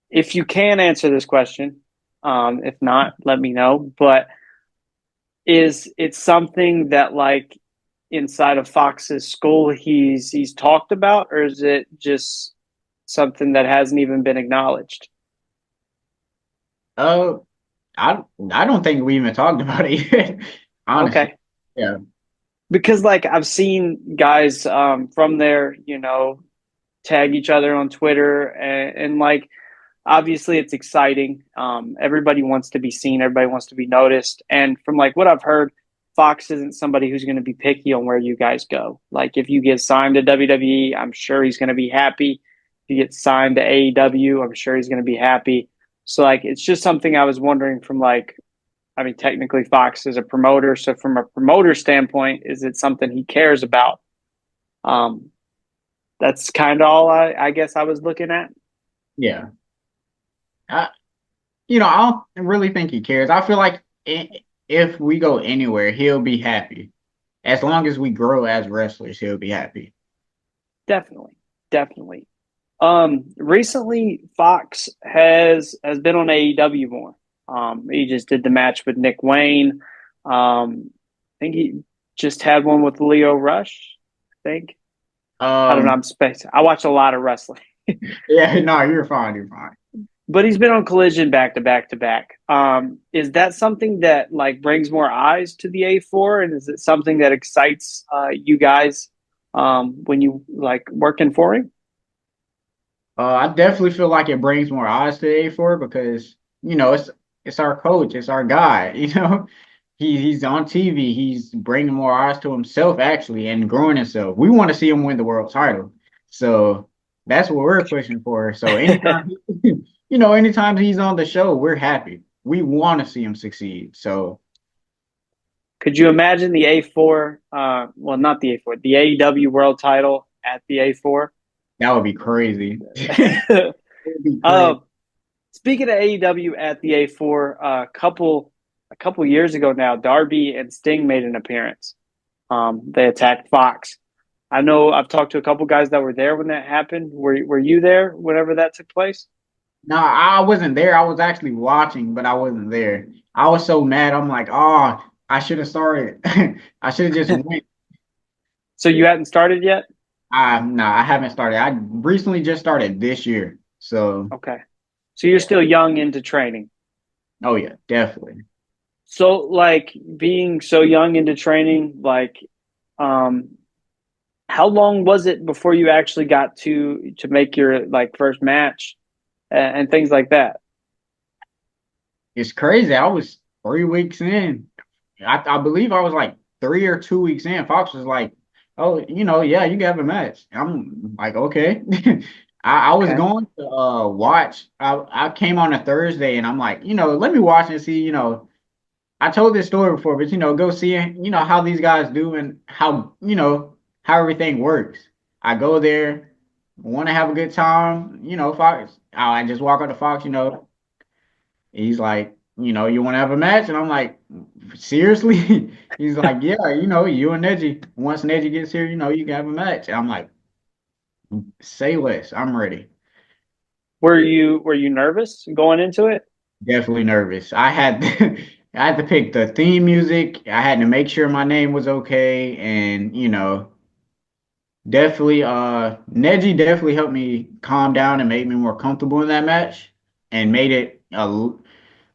Speaker 1: if you can answer this question, if not, let me know. But is it something that like inside of Fox's school he's talked about, or is it just something that hasn't even been acknowledged?
Speaker 2: uh I don't think we even talked about it yet. Honestly.
Speaker 1: Okay,
Speaker 2: Yeah.
Speaker 1: because like I've seen guys from there, tag each other on Twitter, and like obviously it's exciting. Everybody wants to be seen, everybody wants to be noticed, and from like what I've heard, Fox isn't somebody who's going to be picky on where you guys go. Like if you get signed to WWE, I'm sure he's going to be happy. If you get signed to AEW, I'm sure he's going to be happy. So like it's just something I was wondering from like I mean technically Fox is a promoter, so from a promoter standpoint, is it something he cares about? Um, that's kind of all I guess I was looking at.
Speaker 2: Yeah. I, I don't really think he cares. I feel like if we go anywhere, he'll be happy. As long as we grow as wrestlers, he'll be happy.
Speaker 1: Definitely, definitely. Recently Fox has been on AEW more. He just did the match with Nick Wayne. I think he just had one with Leo Rush. I think I don't know.
Speaker 2: Um,
Speaker 1: I'm space. I watch a lot of wrestling,
Speaker 2: yeah, no, you're fine, you're fine.
Speaker 1: but he's been on Collision back to back to back. Is that something that like brings more eyes to the A4, and is it something that excites you guys when you like working for him?
Speaker 2: I definitely feel like it brings more eyes to A4 because, it's our coach, it's our guy, he's on TV, he's bringing more eyes to himself actually and growing himself. We want to see him win the world title. So that's what we're pushing for. So anytime anytime he's on the show, we're happy. We want to see him succeed. So
Speaker 1: Could you imagine the A4? Well, not the A4, the AEW World Title at the A4.
Speaker 2: That would be crazy. It would be crazy.
Speaker 1: uh, Speaking of AEW at the A4, a couple years ago now, Darby and Sting made an appearance. They attacked Fox. I know I've talked to a couple guys that were there when that happened. Were you there whenever that took place?
Speaker 2: No, I wasn't there. I was actually watching, but I wasn't there. I was so mad. I'm like, oh, I should have started. I should have just went.
Speaker 1: So you hadn't started yet?
Speaker 2: I haven't started. I recently just started this year. So,
Speaker 1: Okay. So you're
Speaker 2: yeah.
Speaker 1: still young into training.
Speaker 2: Oh yeah, definitely.
Speaker 1: So like being so young into training, um how long was it before you actually got to make your like first match and things like that?
Speaker 2: It's crazy. I was 3 weeks in. I believe I was like 3 or 2 weeks in. Fox was like, "Oh, yeah, you can have a match." I'm like, "Okay." I was
Speaker 1: Okay.
Speaker 2: going to watch. I came on a Thursday, and I'm like, let me watch and see. I told this story before, but go see how these guys do and how everything works. I go there, want to have a good time. Fox. I just walk up to Fox. He's like, you want to have a match? And I'm like, seriously? He's like, yeah, you and Neji. Once Neji gets here, you can have a match. And I'm like, say less. I'm ready.
Speaker 1: Were you nervous going into it?
Speaker 2: Definitely nervous. I had I had to pick the theme music. I had to make sure my name was okay. And, definitely Neji definitely helped me calm down and made me more comfortable in that match and made it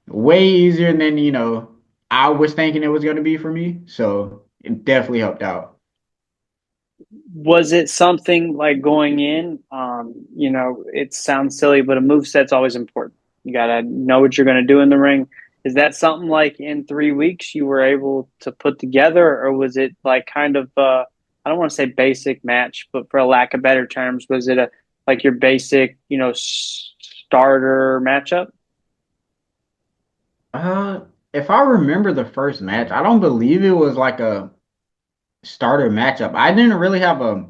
Speaker 2: way easier than I was thinking it was going to be for me. So it definitely helped out.
Speaker 1: Was it something like going in? It sounds silly, but a move set's always important. You gotta know what you're gonna do in the ring. Is that something like in 3 weeks you were able to put together, or was it like kind of I don't want to say basic match, but for a lack of better terms, was it a like your basic starter matchup?
Speaker 2: Uh, if I remember the first match, I don't believe it was like a starter matchup. I didn't really have a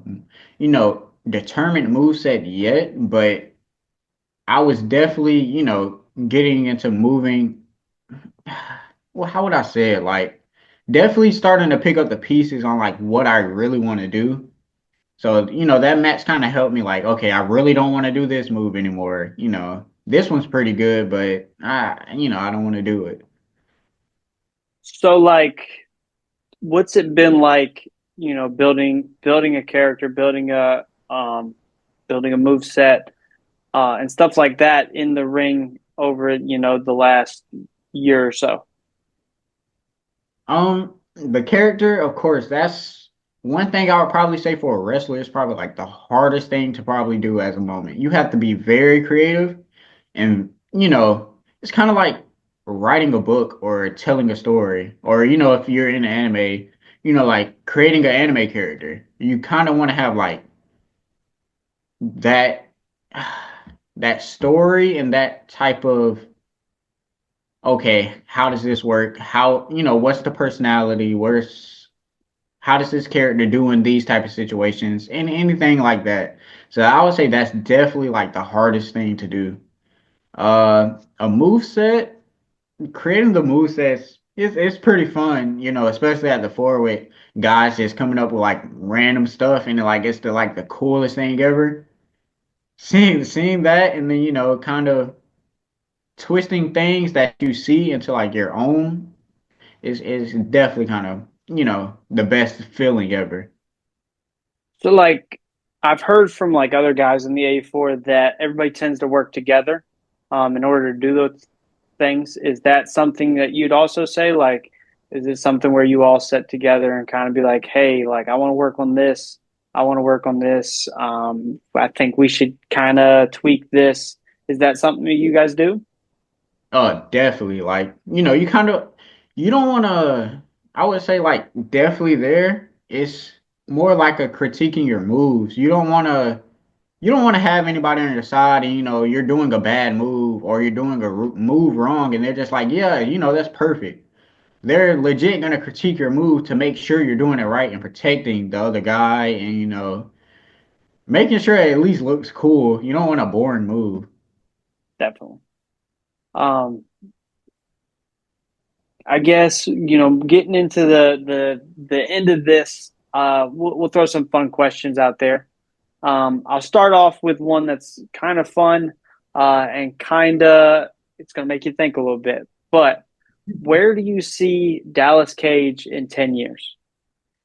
Speaker 2: determined move set yet, but I was definitely getting into moving. Well, how would I say it? Like definitely starting to pick up the pieces on like what I really want to do. So, that match kind of helped me like, okay, I really don't want to do this move anymore. This one's pretty good, but I don't want to do it.
Speaker 1: So like what's it been like, building a character, building a move set, and stuff like that in the ring over, the last year or so.
Speaker 2: The character, of course, that's one thing I would probably say for a wrestler is probably like the hardest thing to probably do as a moment. You have to be very creative and, it's kind of like writing a book or telling a story or, if you're in anime, like creating an anime character. You kind of want to have like that that story and that type of okay, how does this work? How, what's the personality? How does this character do in these type of situations and anything like that? So I would say that's definitely like the hardest thing to do. A move set, creating the move sets it's pretty fun, especially at the floor with guys just coming up with like random stuff and like it's the coolest thing ever. Seeing that and then kind of twisting things that you see into like your own is definitely kind of the best feeling ever.
Speaker 1: So like I've heard from like other guys in the A4 that everybody tends to work together in order to do those things. Is that something that you'd also say? Like, is it something where you all sit together and kind of be like, hey, like I want to work on this. I want to work on this. I think we should kind of tweak this. Is that something that you guys do?
Speaker 2: Definitely. Like, you don't want to, I would say, like, definitely there. It's more like a critiquing your moves. You don't want to have anybody on your side and, you're doing a bad move or you're doing a move wrong and they're just like, yeah, that's perfect. they're legit gonna critique your move to make sure you're doing it right and protecting the other guy and making sure it at least looks cool. You don't want a boring move.
Speaker 1: Definitely. Um, I guess getting into the end of this, we'll throw some fun questions out there. I'll start off with one that's kind of fun, and kind of it's going to make you think a little bit. But where do you see Dallas Cage in 10 years?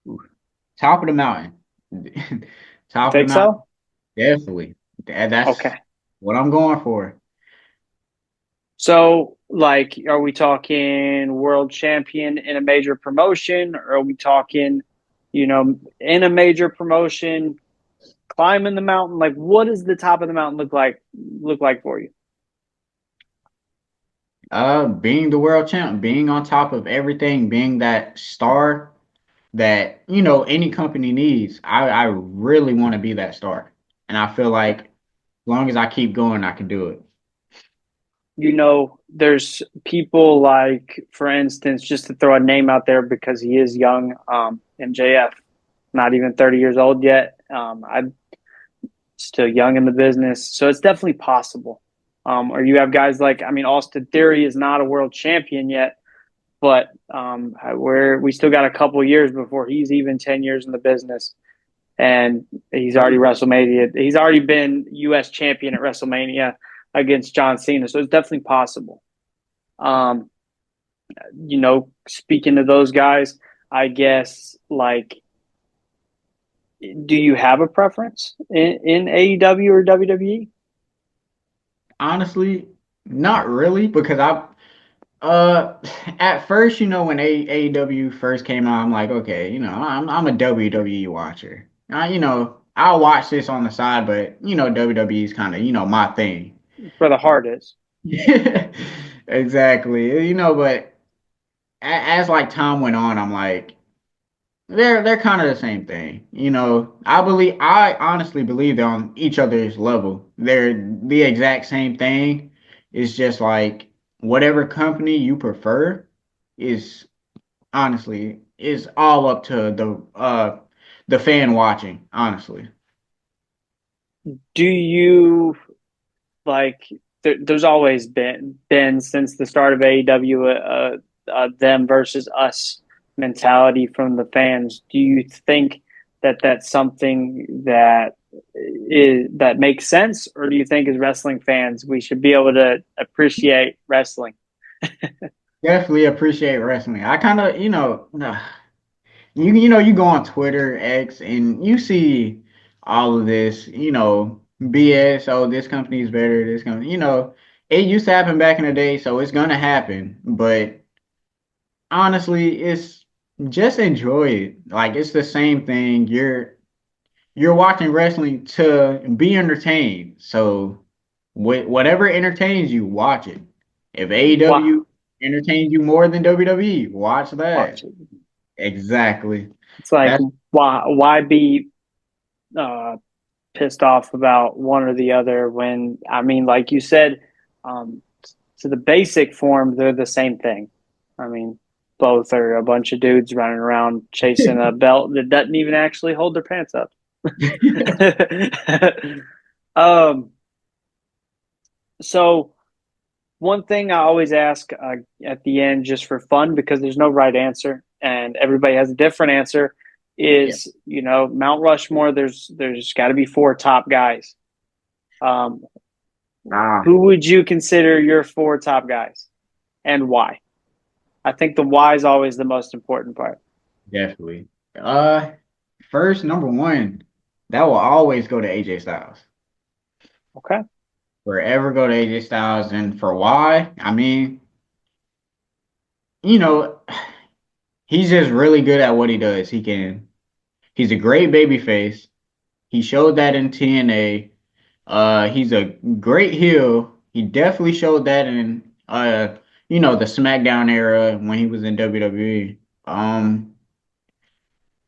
Speaker 2: Ooh. Top of the mountain.
Speaker 1: You
Speaker 2: Top of the
Speaker 1: think
Speaker 2: mountain,
Speaker 1: so?
Speaker 2: definitely. That's
Speaker 1: Okay.
Speaker 2: what I'm going for.
Speaker 1: So, like, are we talking world champion in a major promotion, or are we talking, in a major promotion, climbing the mountain? Like, what does the top of the mountain look like for you?
Speaker 2: Being the world champ, being on top of everything, being that star that, any company needs. I really want to be that star. And I feel like as long as I keep going, I can do it.
Speaker 1: There's people like, for instance, just to throw a name out there because he is young, MJF, not even 30 years old yet. I'm still young in the business, so it's definitely possible. Or you have guys like, I mean, Austin Theory is not a world champion yet, but we still got a couple years before he's even 10 years in the business, and he's already WrestleMania. He's already been U.S. champion at WrestleMania against John Cena, so it's definitely possible. Um, Speaking of those guys, I guess, like, do you have a preference in AEW or WWE?
Speaker 2: Honestly, not really because uh at first, when AEW first came out, I'm like, okay, I'm a WWE watcher. I'll watch this on the side, but WWE is kind of, my thing.
Speaker 1: For the hardest.
Speaker 2: Exactly. But as like time went on, I'm like, they're kind of the same thing. I honestly believe they're on each other's level. They're the exact same thing. It's just like whatever company you prefer is honestly is all up to the fan watching, honestly.
Speaker 1: Do you like? There's always been since the start of AEW, them versus us mentality from the fans. Do you think that that's something that makes sense, or do you think as wrestling fans we should be able to appreciate wrestling?
Speaker 2: Definitely appreciate wrestling. I kind of, you go on Twitter, X, and you see all of this, BS. Oh, this company is better. This company, it used to happen back in the day, so it's gonna happen. But honestly, it's just enjoy it. Like it's the same thing. You're watching wrestling to be entertained. So whatever entertains you, watch it. If
Speaker 1: Wow,
Speaker 2: AEW entertains you more than WWE, watch
Speaker 1: watch
Speaker 2: that.
Speaker 1: it.
Speaker 2: Exactly.
Speaker 1: It's like,
Speaker 2: That's
Speaker 1: why be uh, pissed off about one or the other when, I mean, like you said, um, to the basic form, they're the same thing. I mean, both are a bunch of dudes running around chasing a belt that doesn't even actually hold their pants up. um, so one thing I always ask, at the end, just for fun, because there's no right answer and everybody has a different answer,
Speaker 2: yeah.
Speaker 1: is Mount Rushmore. There's got to be four top guys. Um,
Speaker 2: Ah,
Speaker 1: who would you consider your four top guys, and why? I think the why is always the most important part.
Speaker 2: definitely. Uh, First, number one, that will always go to AJ Styles.
Speaker 1: Okay,
Speaker 2: Forever go to AJ Styles, and for why? I mean, you know, he's just really good at what he does. He's a great baby face. He showed that in TNA. He's a great heel. He definitely showed that in the SmackDown era when he was in WWE.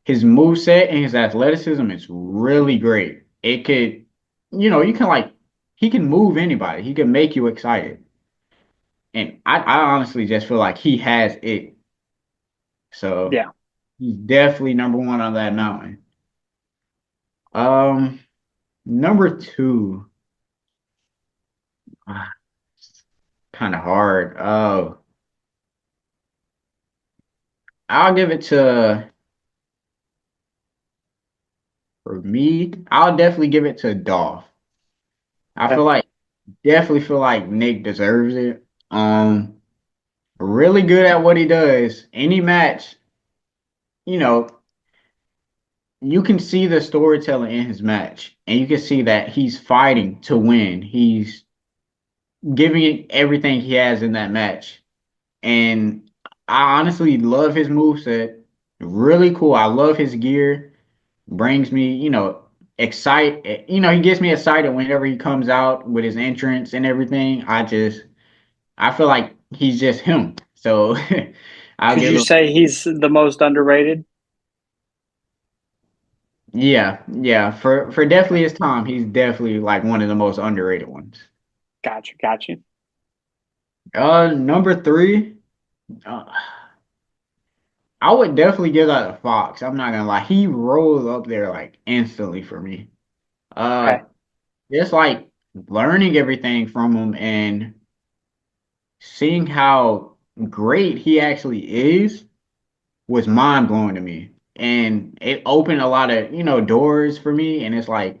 Speaker 2: His moveset and his athleticism is really great. It could, you can like he can move anybody. He can make you excited. And I honestly just feel like he has it. So
Speaker 1: Yeah.
Speaker 2: he's definitely number one on that mountain. Um, Number two, kind of hard. Oh, I'll give it to for me. I'll definitely give it to Dolph. I
Speaker 1: Okay.
Speaker 2: feel like definitely feel like Nick deserves it. Really good at what he does. Any match, you know, you can see the storytelling in his match, and you can see that he's fighting to win. He's giving it everything he has in that match. And I honestly love his moveset. Really cool. I love his gear. Brings me, he gets me excited whenever he comes out with his entrance and everything. I feel like he's just him. So I'll
Speaker 1: Could
Speaker 2: give
Speaker 1: you
Speaker 2: him,
Speaker 1: say he's the most underrated?
Speaker 2: yeah, yeah. For definitely his time, he's definitely like one of the most underrated ones.
Speaker 1: Got you. Got you.
Speaker 2: Number three, uh, I would definitely give that to Fox. I'm not gonna lie, he rose up there like instantly for me. Uh,
Speaker 1: Okay.
Speaker 2: just like learning everything from him and seeing how great he actually is was mind blowing to me. And it opened a lot of, doors for me. And it's like,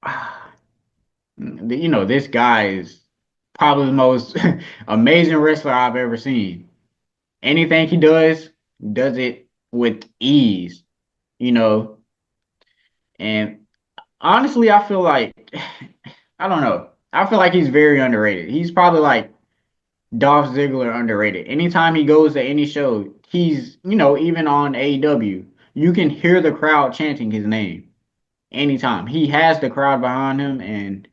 Speaker 2: ah, this guy is probably the most amazing wrestler I've ever seen. Anything he does it with ease, you know. And honestly, I feel like, I don't know. I feel like he's very underrated. He's probably like Dolph Ziggler underrated. Anytime he goes to any show, he's, even on AEW, you can hear the crowd chanting his name anytime. He has the crowd behind him. And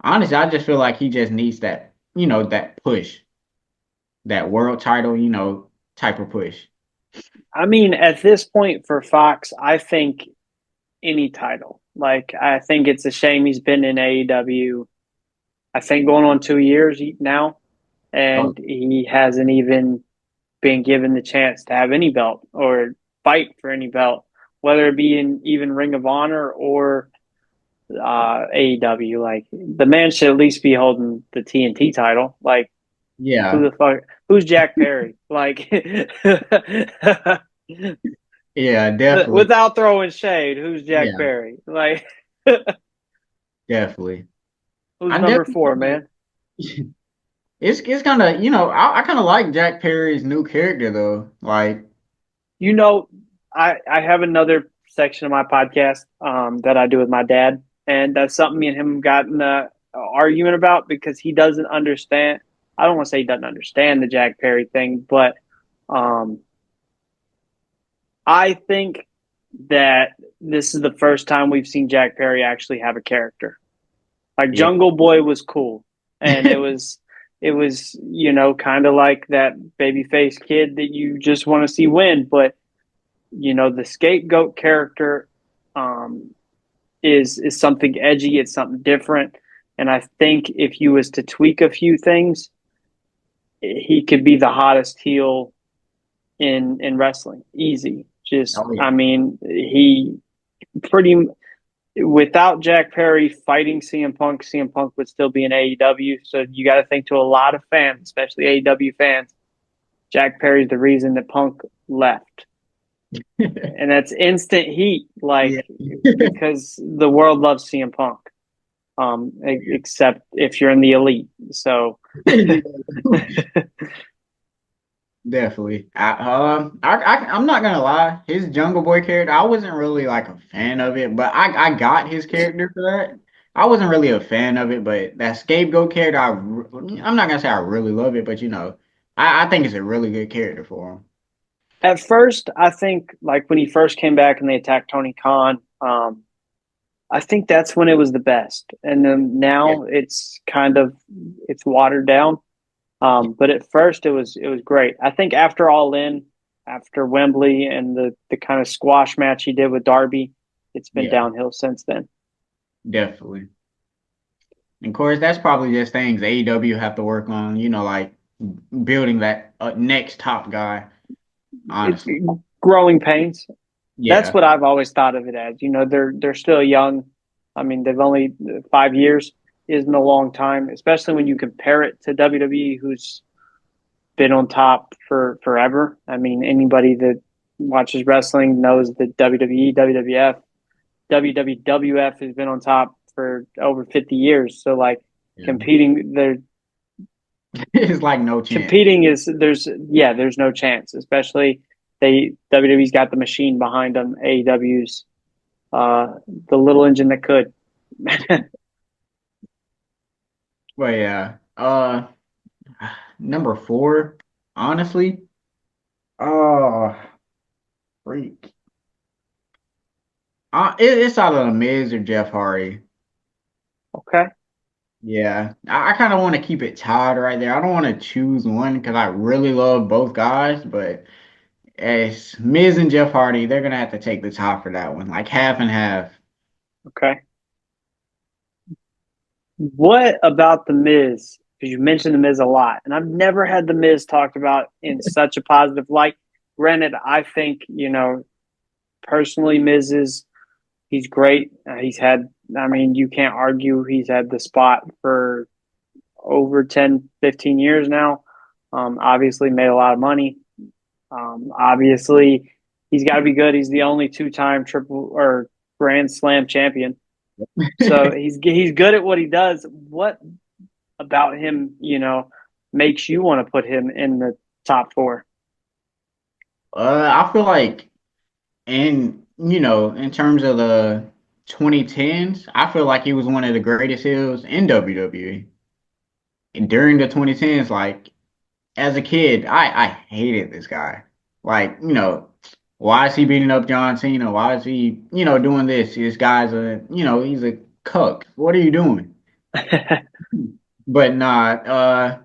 Speaker 2: honestly, I just feel like he just needs that, that push, that world title, type of push.
Speaker 1: I mean, at this point for Fox, I think any title. Like, I think it's a shame he's been in AEW, I think going on 2 years now,
Speaker 2: Oh,
Speaker 1: and he hasn't even been given the chance to have any belt or fight for any belt, whether it be in even Ring of Honor or AEW. Like, the man should at least be holding the TNT title. Like, who
Speaker 2: yeah.
Speaker 1: the fuck? Who's Jack Perry? Like,
Speaker 2: Yeah, definitely.
Speaker 1: without throwing shade, who's Jack
Speaker 2: Yeah,
Speaker 1: Perry? Like,
Speaker 2: definitely.
Speaker 1: who's
Speaker 2: I
Speaker 1: number
Speaker 2: definitely
Speaker 1: four,
Speaker 2: feel like
Speaker 1: man?
Speaker 2: it's kind of, I kind of like Jack Perry's new character though. Like,
Speaker 1: You know, I have another section of my podcast that I do with my dad, and that's something me and him got in a argument about because he doesn't understand. I don't want to say he doesn't understand the Jack Perry thing, but um, I think that this is the first time we've seen Jack Perry actually have a character. Like
Speaker 2: yeah.
Speaker 1: Jungle Boy was cool, and it was kind of like that babyface kid that you just want to see win, but the scapegoat character um, is something edgy. It's something different, and I think if you was to tweak a few things, he could be the hottest heel in wrestling. Easy. Just,
Speaker 2: Oh
Speaker 1: I
Speaker 2: yeah.
Speaker 1: mean, he pretty without Jack Perry fighting CM Punk would still be in AEW. So you got to think to a lot of fans, especially AEW fans, Jack Perry's the reason that Punk left. And that's instant heat,
Speaker 2: Yeah.
Speaker 1: like because the world loves CM Punk,
Speaker 2: Oh yeah.
Speaker 1: except if you're in the elite. So,
Speaker 2: Definitely. I'm not gonna lie. His Jungle Boy character, I wasn't really like a fan of it, but I got his character for that. I wasn't really a fan of it, but that scapegoat character, I'm not gonna say I really love it, but I think it's a really good character for him.
Speaker 1: at first, I think like when he first came back and they attacked Tony Khan, I think that's when it was the best. And then
Speaker 2: Yeah.
Speaker 1: now it's watered down. But at first, it was great. I think after All In, after Wembley and the kind of squash match he did with Darby, it's been
Speaker 2: Yeah,
Speaker 1: downhill since then.
Speaker 2: definitely. And of course, that's probably just things AEW have to work on, like building that next top guy.
Speaker 1: It's
Speaker 2: honestly.
Speaker 1: growing pains. That's
Speaker 2: Yeah.
Speaker 1: what I've always thought of it as. You know, they're still young. I mean, they've only 5 years isn't a long time, especially when you compare it to WWE, who's been on top for forever. I mean, anybody that watches wrestling knows that WWE, WWF, WWF has been on top for over 50 years. So like
Speaker 2: Yeah.
Speaker 1: competing, they're
Speaker 2: It's like no chance.
Speaker 1: competing is there's no chance, especially WWE's got the machine behind them. AEW's the little engine that could.
Speaker 2: But yeah. Number four, honestly. Oh, freak. It's either the Miz or Jeff Hardy.
Speaker 1: Okay.
Speaker 2: Yeah, I kind of want to keep it tied right there. I don't want to choose one because I really love both guys, but as Miz and Jeff Hardy, they're gonna have to take the top for that one, like half and half.
Speaker 1: Okay. What about the Miz? Because you mentioned the Miz a lot, and I've never had the Miz talked about in such a positive light. Granted, I think personally, Miz is he's great. He's had, I mean, you can't argue he's had the spot for over 10, 15 years now. Obviously, made a lot of money. Obviously, he's got to be good. He's the only two-time triple or Grand Slam champion. So he's good at what he does. What about him, makes you want to put him in the top four?
Speaker 2: I feel like in terms of the 2010s, I feel like he was one of the greatest heels in WWE. And during the 2010s, like as a kid, I hated this guy. Like, why is he beating up John Cena? Why is he, doing this? This guy's he's a cuck. What are you doing? But nah,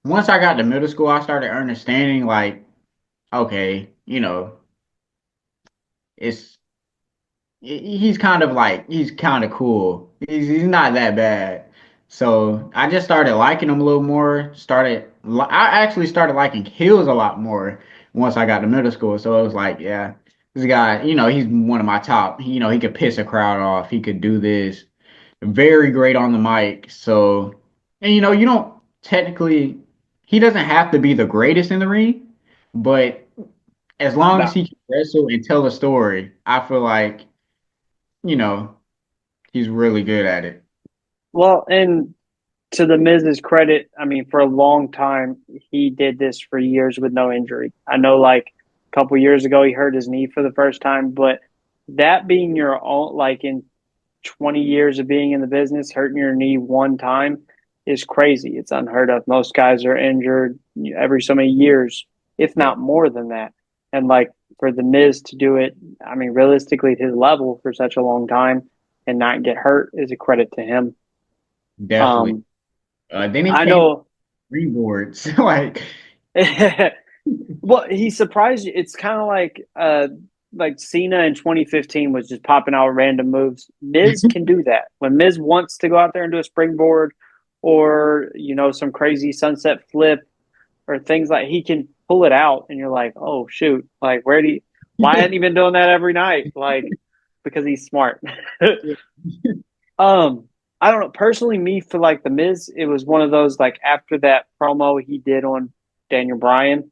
Speaker 2: once I got to middle school, I started understanding like, okay, it's he's kind of cool. He's not that bad. So I just started liking him a little more. I actually started liking Hills a lot more once I got to middle school. So it was like, yeah, this guy, he's one of my top. He could piss a crowd off. He could do this. Very great on the mic. So, and you don't technically, he doesn't have to be the greatest in the ring, but as long as
Speaker 1: No.
Speaker 2: he can wrestle and tell a story, I feel like you know, he's really good at it.
Speaker 1: Well, and to the Miz's credit, I mean, for a long time, he did this for years with no injury. I know, like a couple years ago, he hurt his knee for the first time, but that being your own, like in 20 years of being in the business, hurting your knee one time is crazy. It's unheard of. Most guys are injured every so many years, if
Speaker 2: Yeah,
Speaker 1: not more than that. And like for the Miz to do it, I mean, realistically, at his level for such a long time and not get hurt is a credit to him.
Speaker 2: definitely.
Speaker 1: Um,
Speaker 2: Then he
Speaker 1: I
Speaker 2: came
Speaker 1: know.
Speaker 2: reboards. Like,
Speaker 1: Well, he surprised you. It's kind of like Cena in 2015 was just popping out random moves. Miz can do that. When Miz wants to go out there and do a springboard or, some crazy sunset flip or things like he can pull it out and you're like, "Oh shoot. Like why hadn't he been doing that every night?" Like because he's smart. um I don't know. Personally, me for like the Miz, it was one of those like after that promo he did on Daniel Bryan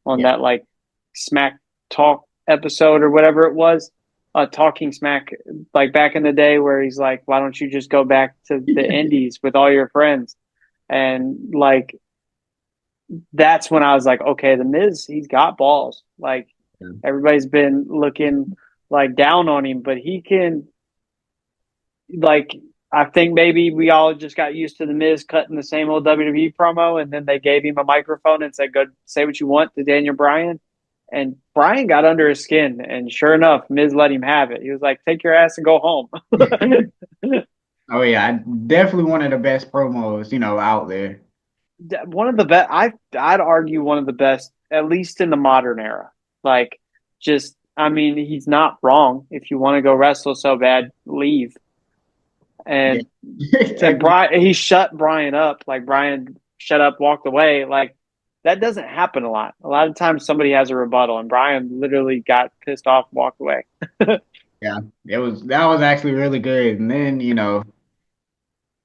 Speaker 1: on
Speaker 2: yeah,
Speaker 1: that like smack talk episode or whatever it was, talking smack like back in the day where he's like, why don't you just go back to the indies with all your friends? And like that's when I was like, okay, the Miz, he's got balls. Like
Speaker 2: yeah.
Speaker 1: everybody's been looking like down on him, but he can like I think maybe we all just got used to the Miz cutting the same old WWE promo, and then they gave him a microphone and said, "Go say what you want to Daniel Bryan." And Bryan got under his skin, and sure enough, Miz let him have it. He was like, "Take your ass and go home."
Speaker 2: Oh yeah, definitely one of the best promos, out there.
Speaker 1: One of the best. I'd argue one of the best, at least in the modern era. Like, just I mean, he's not wrong. If you want to go wrestle so bad, leave.
Speaker 2: Yeah.
Speaker 1: And
Speaker 2: Take me.
Speaker 1: Brian, he shut Brian up. Like Brian shut up, walked away. Like that doesn't happen a lot. A lot of times somebody has a rebuttal, and Brian literally got pissed off, and walked away.
Speaker 2: Yeah, that was actually really good. And then,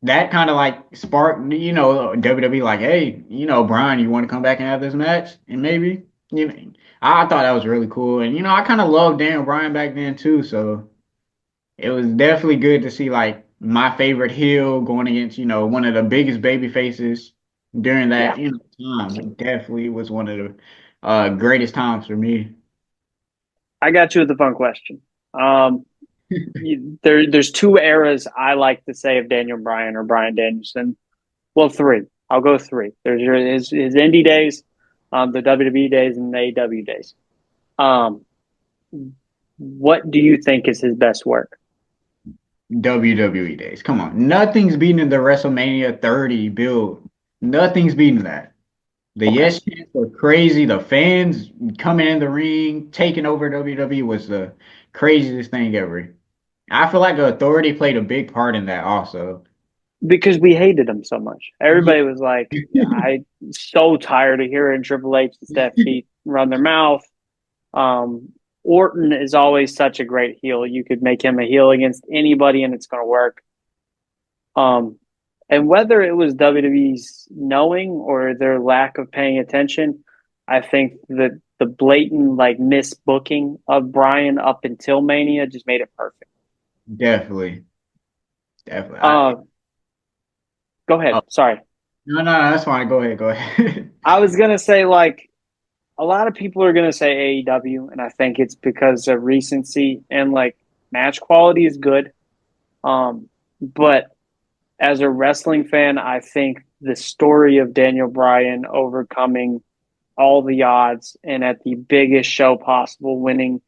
Speaker 2: that kind of like sparked, WWE like, hey, Brian, you want to come back and have this match? And maybe, you know, I thought that was really cool. And I kind of loved Daniel Bryan back then too. So it was definitely good to see like my favorite heel going against, one of the biggest baby faces during that,
Speaker 1: Yeah,
Speaker 2: time. It definitely was one of the greatest times for me.
Speaker 1: I got you with the fun question. Um, there's two eras I like to say of Daniel Bryan or Bryan Danielson. Well, three. I'll go three. There's his indie days, the WWE days, and the AEW days. Um, what do you think is his best work?
Speaker 2: WWE days. Come on. Nothing's beating the WrestleMania 30 build. Nothing's beating that. The
Speaker 1: Okay,
Speaker 2: yes chants were crazy. The fans coming in the ring, taking over WWE was the craziest thing ever. I feel like the authority played a big part in that also.
Speaker 1: because we hated him so much.
Speaker 2: Yeah.
Speaker 1: Everybody was like, "I so tired of hearing Triple H and Stephanie run their mouth." Um, Orton is always such a great heel. You could make him a heel against anybody, and it's going to work. Um, and whether it was WWE's knowing or their lack of paying attention, I think that the blatant like misbooking of Brian up until Mania just made it perfect.
Speaker 2: Definitely. Definitely.
Speaker 1: Uh, Go
Speaker 2: Oh,
Speaker 1: ahead. Sorry,
Speaker 2: no, that's fine. Go ahead. Go ahead.
Speaker 1: I was gonna say like a lot of people are gonna say AEW, and I think it's because of recency and like match quality is good. But as a wrestling fan, I think the story of Daniel Bryan overcoming all the odds and at the biggest show possible, winning,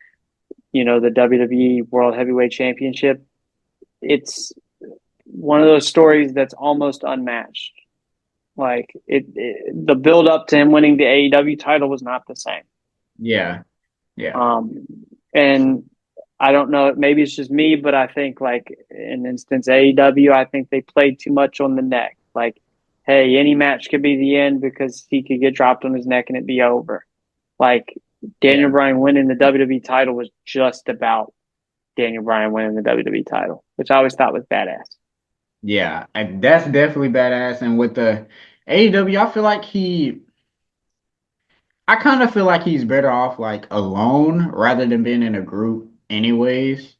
Speaker 1: the WWE World Heavyweight Championship, it's one of those stories that's almost unmatched. Like the build up to him winning the AEW title was not the same.
Speaker 2: Yeah. Yeah.
Speaker 1: Um, and I don't know, maybe it's just me, but I think like in instance AEW, I think they played too much on the neck. Like, hey, any match could be the end because he could get dropped on his neck and it'd be over. Like Daniel
Speaker 2: Yeah.
Speaker 1: Bryan winning the WWE title was just about Daniel Bryan winning the WWE title, which I always thought was badass.
Speaker 2: Yeah. And that's definitely badass. And with the AEW, I kind of feel like he's better off like alone rather than being in a group anyways.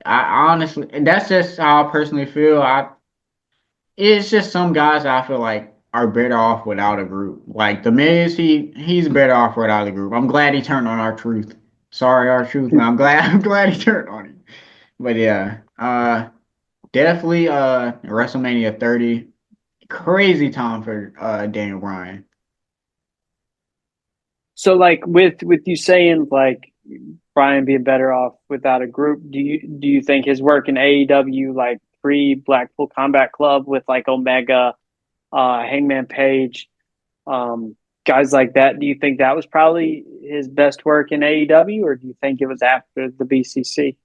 Speaker 2: I honestly, and that's just how I personally feel. It's just some guys I feel like are better off without a group. Like the Miz, he's better off without a group. I'm glad he turned on R-Truth. Sorry, R-Truth, but I'm glad he turned on him. But yeah, definitely WrestleMania 30, crazy time for Daniel Bryan.
Speaker 1: So like with you saying like Brian being better off without a group, do you think his work in AEW like pre Blackpool Combat Club with like Omega, Hangman Page, guys like that, do you think that was probably his best work in AEW, or do you think it was after the BCC?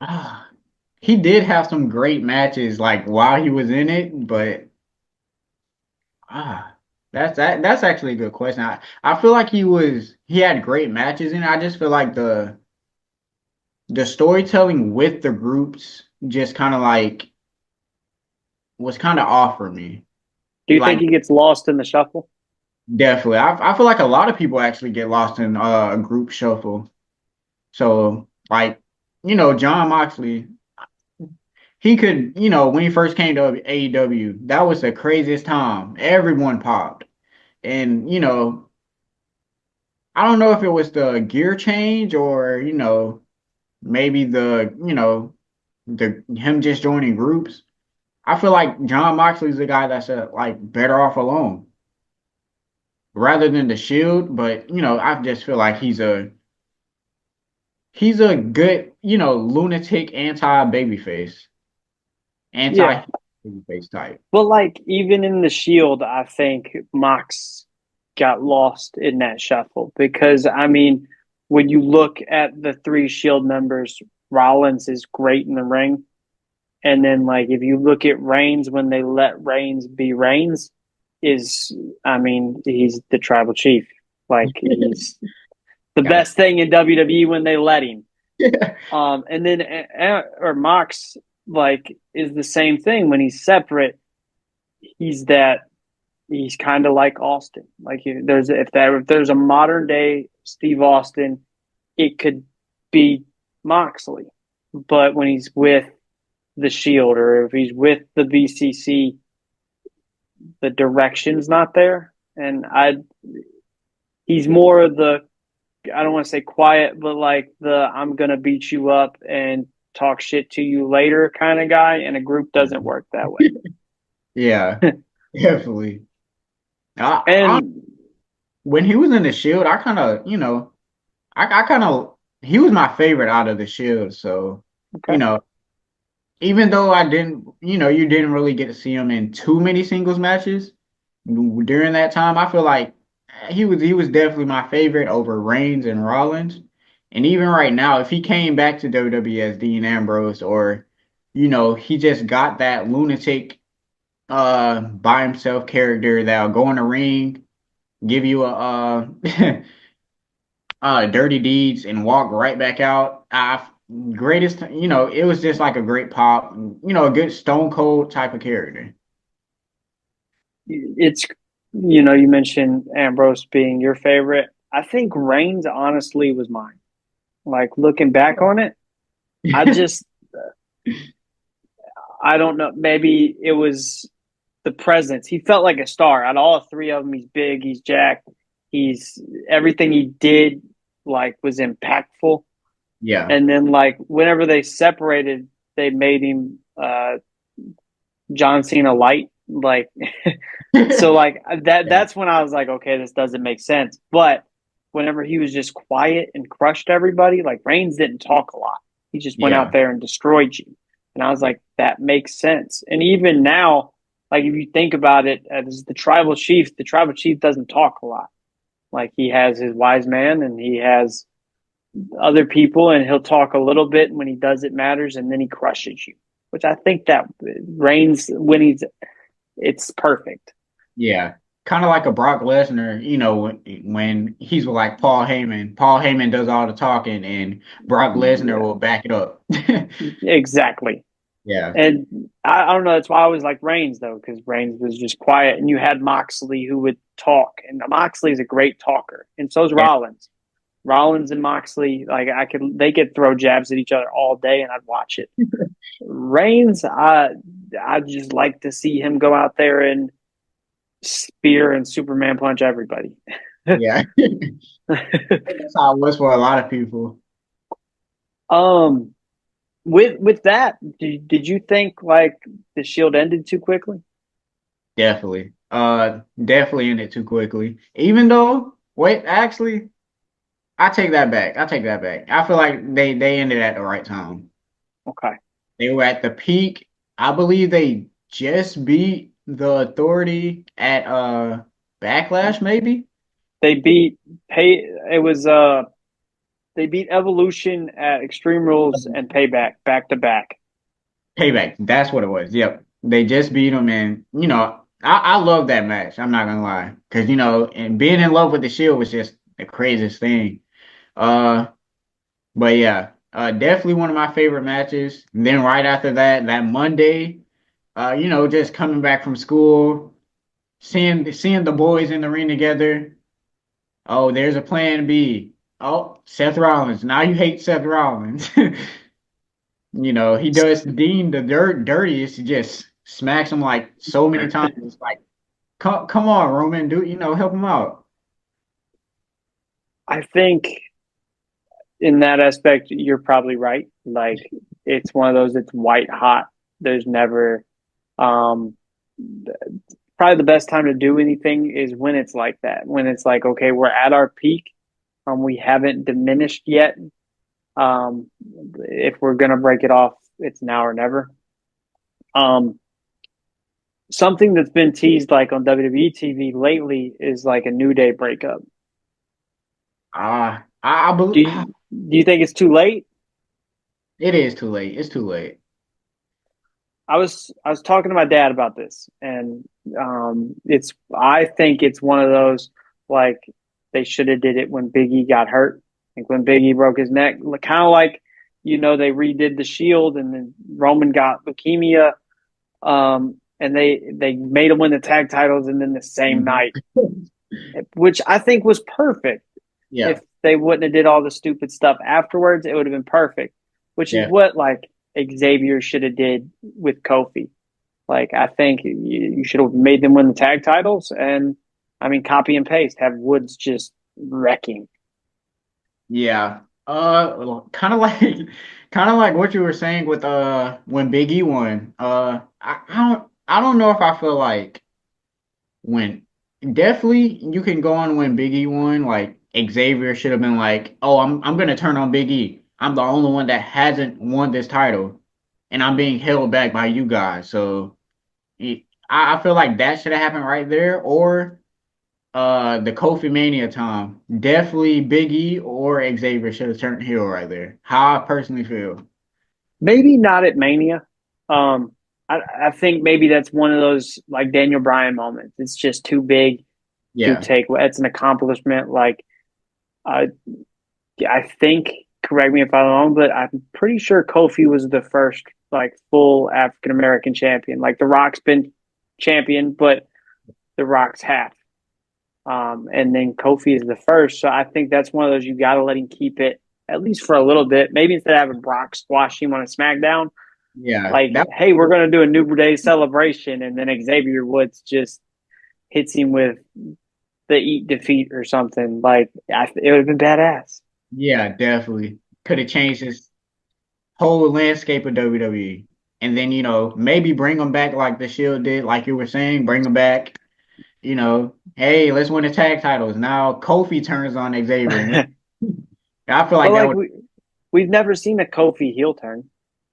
Speaker 2: Ah, he did have some great matches like while he was in it, but Ah, that's actually a good question. I feel like he had great matches in it. I just feel like the storytelling with the groups just kind of like was kind of off for me.
Speaker 1: Do you think
Speaker 2: Like
Speaker 1: he gets lost in the shuffle?
Speaker 2: definitely, I feel like a lot of people actually get lost in a group shuffle. So like John Moxley, he could when he first came to AEW, that was the craziest time. Everyone popped, and I don't know if it was the gear change or, maybe the him just joining groups. I feel like John Moxley's the guy that's like better off alone rather than the Shield. But I just feel like he's a good, lunatic anti babyface,
Speaker 1: Yeah.
Speaker 2: anti babyface type.
Speaker 1: But like even in the Shield, I think Mox got lost in that shuffle because I mean, when you look at the three Shield members, Rollins is great in the ring, and then like if you look at Reigns when they let Reigns be Reigns, is, I mean, he's the tribal chief. Like he's the
Speaker 2: Got
Speaker 1: best thing in WWE when they let him.
Speaker 2: it.
Speaker 1: And then or Mox like is the same thing when he's separate. He's that he's kind of like Austin. Like if there's a modern day Steve Austin, it could be Moxley. But when he's with the Shield or if he's with the BCC, the direction's not there. And he's more of the I don't want to say quiet, but like the I'm gonna beat you up and talk shit to you later kind of guy. And a group doesn't work that way.
Speaker 2: Yeah, definitely. I
Speaker 1: And
Speaker 2: when he was in the Shield, I kind of, I kind of he was my favorite out of the Shield. So, you
Speaker 1: okay,
Speaker 2: know, even though I didn't, you didn't really get to see him in too many singles matches during that time, I feel like he was definitely my favorite over Reigns and Rollins. And even right now, if he came back to WWE as Dean Ambrose, or he just got that lunatic by himself character that'll go in the ring, give you a dirty deeds and walk right back out. Greatest, it was just like a great pop, a good Stone Cold type of character.
Speaker 1: it's you mentioned Ambrose being your favorite. I think Reigns honestly was mine. Like looking back on it, I just I don't know. Maybe it was the presence. He felt like a star. Out of all three of them, he's big, he's jacked, he's everything he did like was impactful.
Speaker 2: Yeah.
Speaker 1: And then like whenever they separated, they made him John Cena light. Like so like
Speaker 2: Yeah.
Speaker 1: that's when I was like, okay, this doesn't make sense. But whenever he was just quiet and crushed everybody, like Reigns didn't talk a lot. He just went out
Speaker 2: Yeah.
Speaker 1: there and destroyed you. And I was like, that makes sense. And even now, like if you think about it, as the tribal chief doesn't talk a lot. Like he has his wise man and he has other people, and he'll talk a little bit when he does it matters, and then he crushes you. Which I think that Reigns when it's perfect.
Speaker 2: Yeah. Kind of like a Brock Lesnar, when he's with like Paul Heyman. Paul Heyman does all the talking and Brock Lesnar
Speaker 1: Yeah,
Speaker 2: will back it up.
Speaker 1: exactly.
Speaker 2: Yeah.
Speaker 1: And I don't know. That's why I always like Reigns though, because Reigns was just quiet, and you had Moxley who would talk, and Moxley is a great talker, and so is
Speaker 2: Yeah.
Speaker 1: Rollins. Rollins and Moxley, like they could throw jabs at each other all day, and I'd watch it. Reigns, I just like to see him go out there and spear and Superman punch everybody.
Speaker 2: Yeah. That's how it was for a lot of people.
Speaker 1: um, with that, did you think like the Shield ended too quickly?
Speaker 2: Definitely. Definitely ended too quickly. Even though, wait, actually, I take that back. I take that back. I feel like they ended at the right time.
Speaker 1: Okay,
Speaker 2: They were at the peak. I believe they just beat the Authority at Backlash, maybe?
Speaker 1: they beat pay. It was they beat Evolution at Extreme Rules and Payback back to back.
Speaker 2: Payback. That's what it was. Yep. They just beat them, and I love that match. I'm not gonna lie, because and being in love with the Shield was just the craziest thing. Uh, but yeah, definitely one of my favorite matches. And then right after that, that Monday, just coming back from school, seeing the boys in the ring together. Oh, there's a plan B. Oh, Seth Rollins. Now you hate Seth Rollins. He does Dean the dirtiest. He just smacks him like so many times. It's like, come on, Roman, help him out.
Speaker 1: I think in that aspect, you're probably right. Like it's one of those. It's white hot. There's never um, probably the best time to do anything is when it's like that. When it's like, okay, we're at our peak. We haven't diminished yet. Um, if we're gonna break it off, it's now or never. Um, something that's been teased like on WWE TV lately is like a New Day breakup.
Speaker 2: I believe
Speaker 1: Do you think it's too late?
Speaker 2: it is too late. It's too late.
Speaker 1: I was talking to my dad about this, and it's I think it's one of those like they should have did it when Big E got hurt, like when Big E broke his neck, kind of like they redid the Shield, and then Roman got leukemia, and they made him win the tag titles, and then the same
Speaker 2: Mhm.
Speaker 1: night, which I think was perfect.
Speaker 2: Yeah,
Speaker 1: If they wouldn't have did all the stupid stuff afterwards, it would have been perfect. Which is
Speaker 2: yeah,
Speaker 1: what like Xavier should have did with Kofi. Like I think you should have made them win the tag titles, and I mean copy and paste. Have Woods just wrecking.
Speaker 2: yeah. Kind of like, kind of like what you were saying with when Big E won. I don't know if I feel like when definitely you can go on when Big E won. Like Xavier should have been like, oh, I'm gonna turn on Big E. I'm the only one that hasn't won this title, and I'm being held back by you guys. So I feel like that should have happened right there, or the Kofi Mania time. Definitely Big E or Xavier should have turned heel right there. How I personally feel.
Speaker 1: Maybe not at Mania. Um, I think maybe that's one of those like Daniel Bryan moments. It's just too big to
Speaker 2: Yeah.
Speaker 1: take. It's an accomplishment. Like I, I think. Correct me if I'm wrong, but I'm pretty sure Kofi was the first like full African American champion. Like The Rock's been champion, but The Rock's half. And then Kofi is the first. So I think that's one of those you got to let him keep it at least for a little bit. Maybe instead of having Brock squash him on a SmackDown,
Speaker 2: Yeah.
Speaker 1: like,
Speaker 2: That
Speaker 1: hey, we're going to do a New Day celebration. And then Xavier Woods just hits him with the eat defeat or something. Like, it would have been badass.
Speaker 2: yeah, definitely. Could have changed this whole landscape of WWE. And then, maybe bring them back like the Shield did, like you were saying, bring them back, hey, let's win the tag titles. Now Kofi turns on Xavier.
Speaker 1: But
Speaker 2: I feel like that
Speaker 1: like,
Speaker 2: would,
Speaker 1: we've never seen a Kofi heel turn.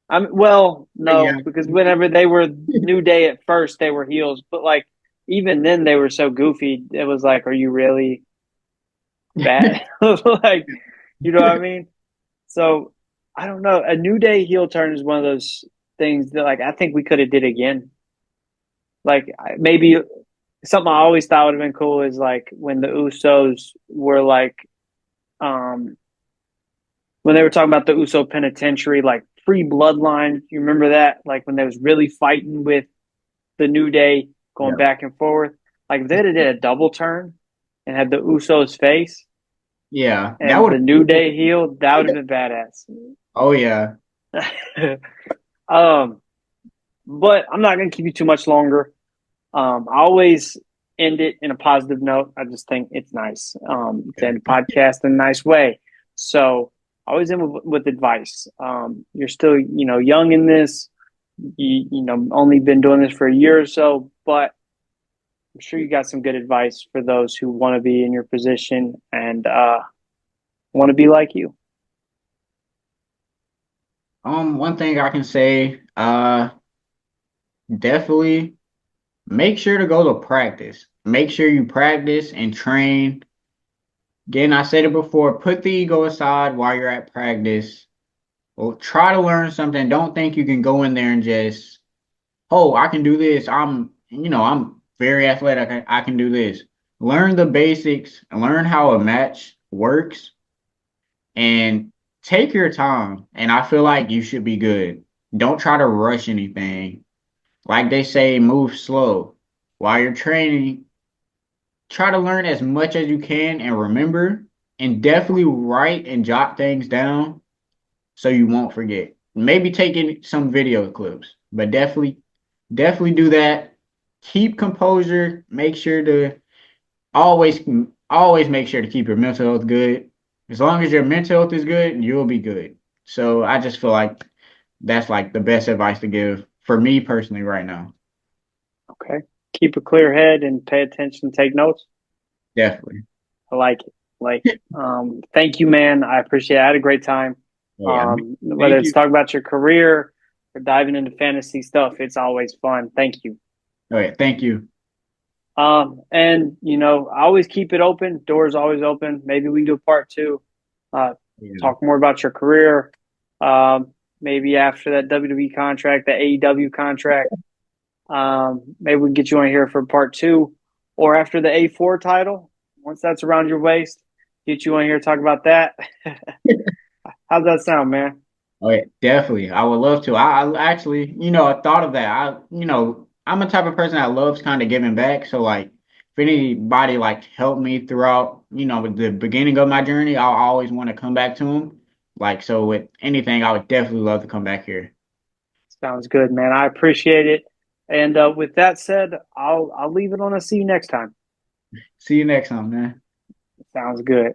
Speaker 1: Well,
Speaker 2: yeah.
Speaker 1: no, because whenever they were New Day at first, they were heels. But like, even then, they were so goofy. It was like, are you really bad? Like, you know what I mean? So I don't know. A New Day heel turn is one of those things that like I think we could have did again. Like maybe something I always thought would have been cool is like when the Usos were like um when they were talking about the Uso penitentiary, like free bloodline. You remember that? Like when they was really fighting with the New Day going
Speaker 2: Yeah.
Speaker 1: back and forth. Like if they did a double turn and had the Usos face
Speaker 2: Yeah. That
Speaker 1: and
Speaker 2: would
Speaker 1: the New Day heel, that would have been badass.
Speaker 2: Oh yeah.
Speaker 1: um, but I'm not going to keep you too much longer. I always end it in a positive note. I just think it's nice to end the podcast in a nice way. So I always end with advice. You're still, young in this. Only been doing this for a year or so, but I'm sure you got some good advice for those who want to be in your position and want to be like you.
Speaker 2: One thing I can say, definitely make sure to go to practice. Make sure you practice and train. Again, I said it before, put the ego aside while you're at practice. Well, try to learn something. Don't think you can go in there and just, oh, I can do this. I'm very athletic. I can do this. Learn the basics, learn how a match works, and take your time. And I feel like you should be good. Don't try to rush anything. Like they say, move slow. While you're training, try to learn as much as you can and remember, and definitely write and jot things down so you won't forget. Maybe taking some video clips, but definitely do that. Keep composure. Make sure to always always make sure to keep your mental health good. As long as your mental health is good, you'll be good. So I just feel like that's like the best advice to give for me personally right now.
Speaker 1: Okay. Keep a clear head and pay attention, take notes.
Speaker 2: Definitely.
Speaker 1: I like it. Thank you, man. I appreciate it. I had a great time.
Speaker 2: Oh yeah.
Speaker 1: Whether
Speaker 2: Thank
Speaker 1: it's
Speaker 2: you.
Speaker 1: talking about your career or diving into fantasy stuff, it's always fun. Thank you.
Speaker 2: Oh yeah. Thank you.
Speaker 1: And I always keep it open. Doors always open. Maybe we can do a part two. Uh,
Speaker 2: Yeah.
Speaker 1: talk more about your career. maybe after that WWE contract, the AEW contract. Maybe we can get you on here for part two, or after the A4 title, once that's around your waist, get you on here to talk about that. How's that sound, man?
Speaker 2: Oh yeah, definitely. I would love to. I actually, I thought of that. I'm a type of person that loves kind of giving back. So like, if anybody like helped me throughout, with the beginning of my journey, I'll always want to come back to them. Like, so with anything, I would definitely love to come back here.
Speaker 1: Sounds good, man. I appreciate it. And with that said, I'll leave it on. See you next time.
Speaker 2: See you next time, man.
Speaker 1: Sounds good.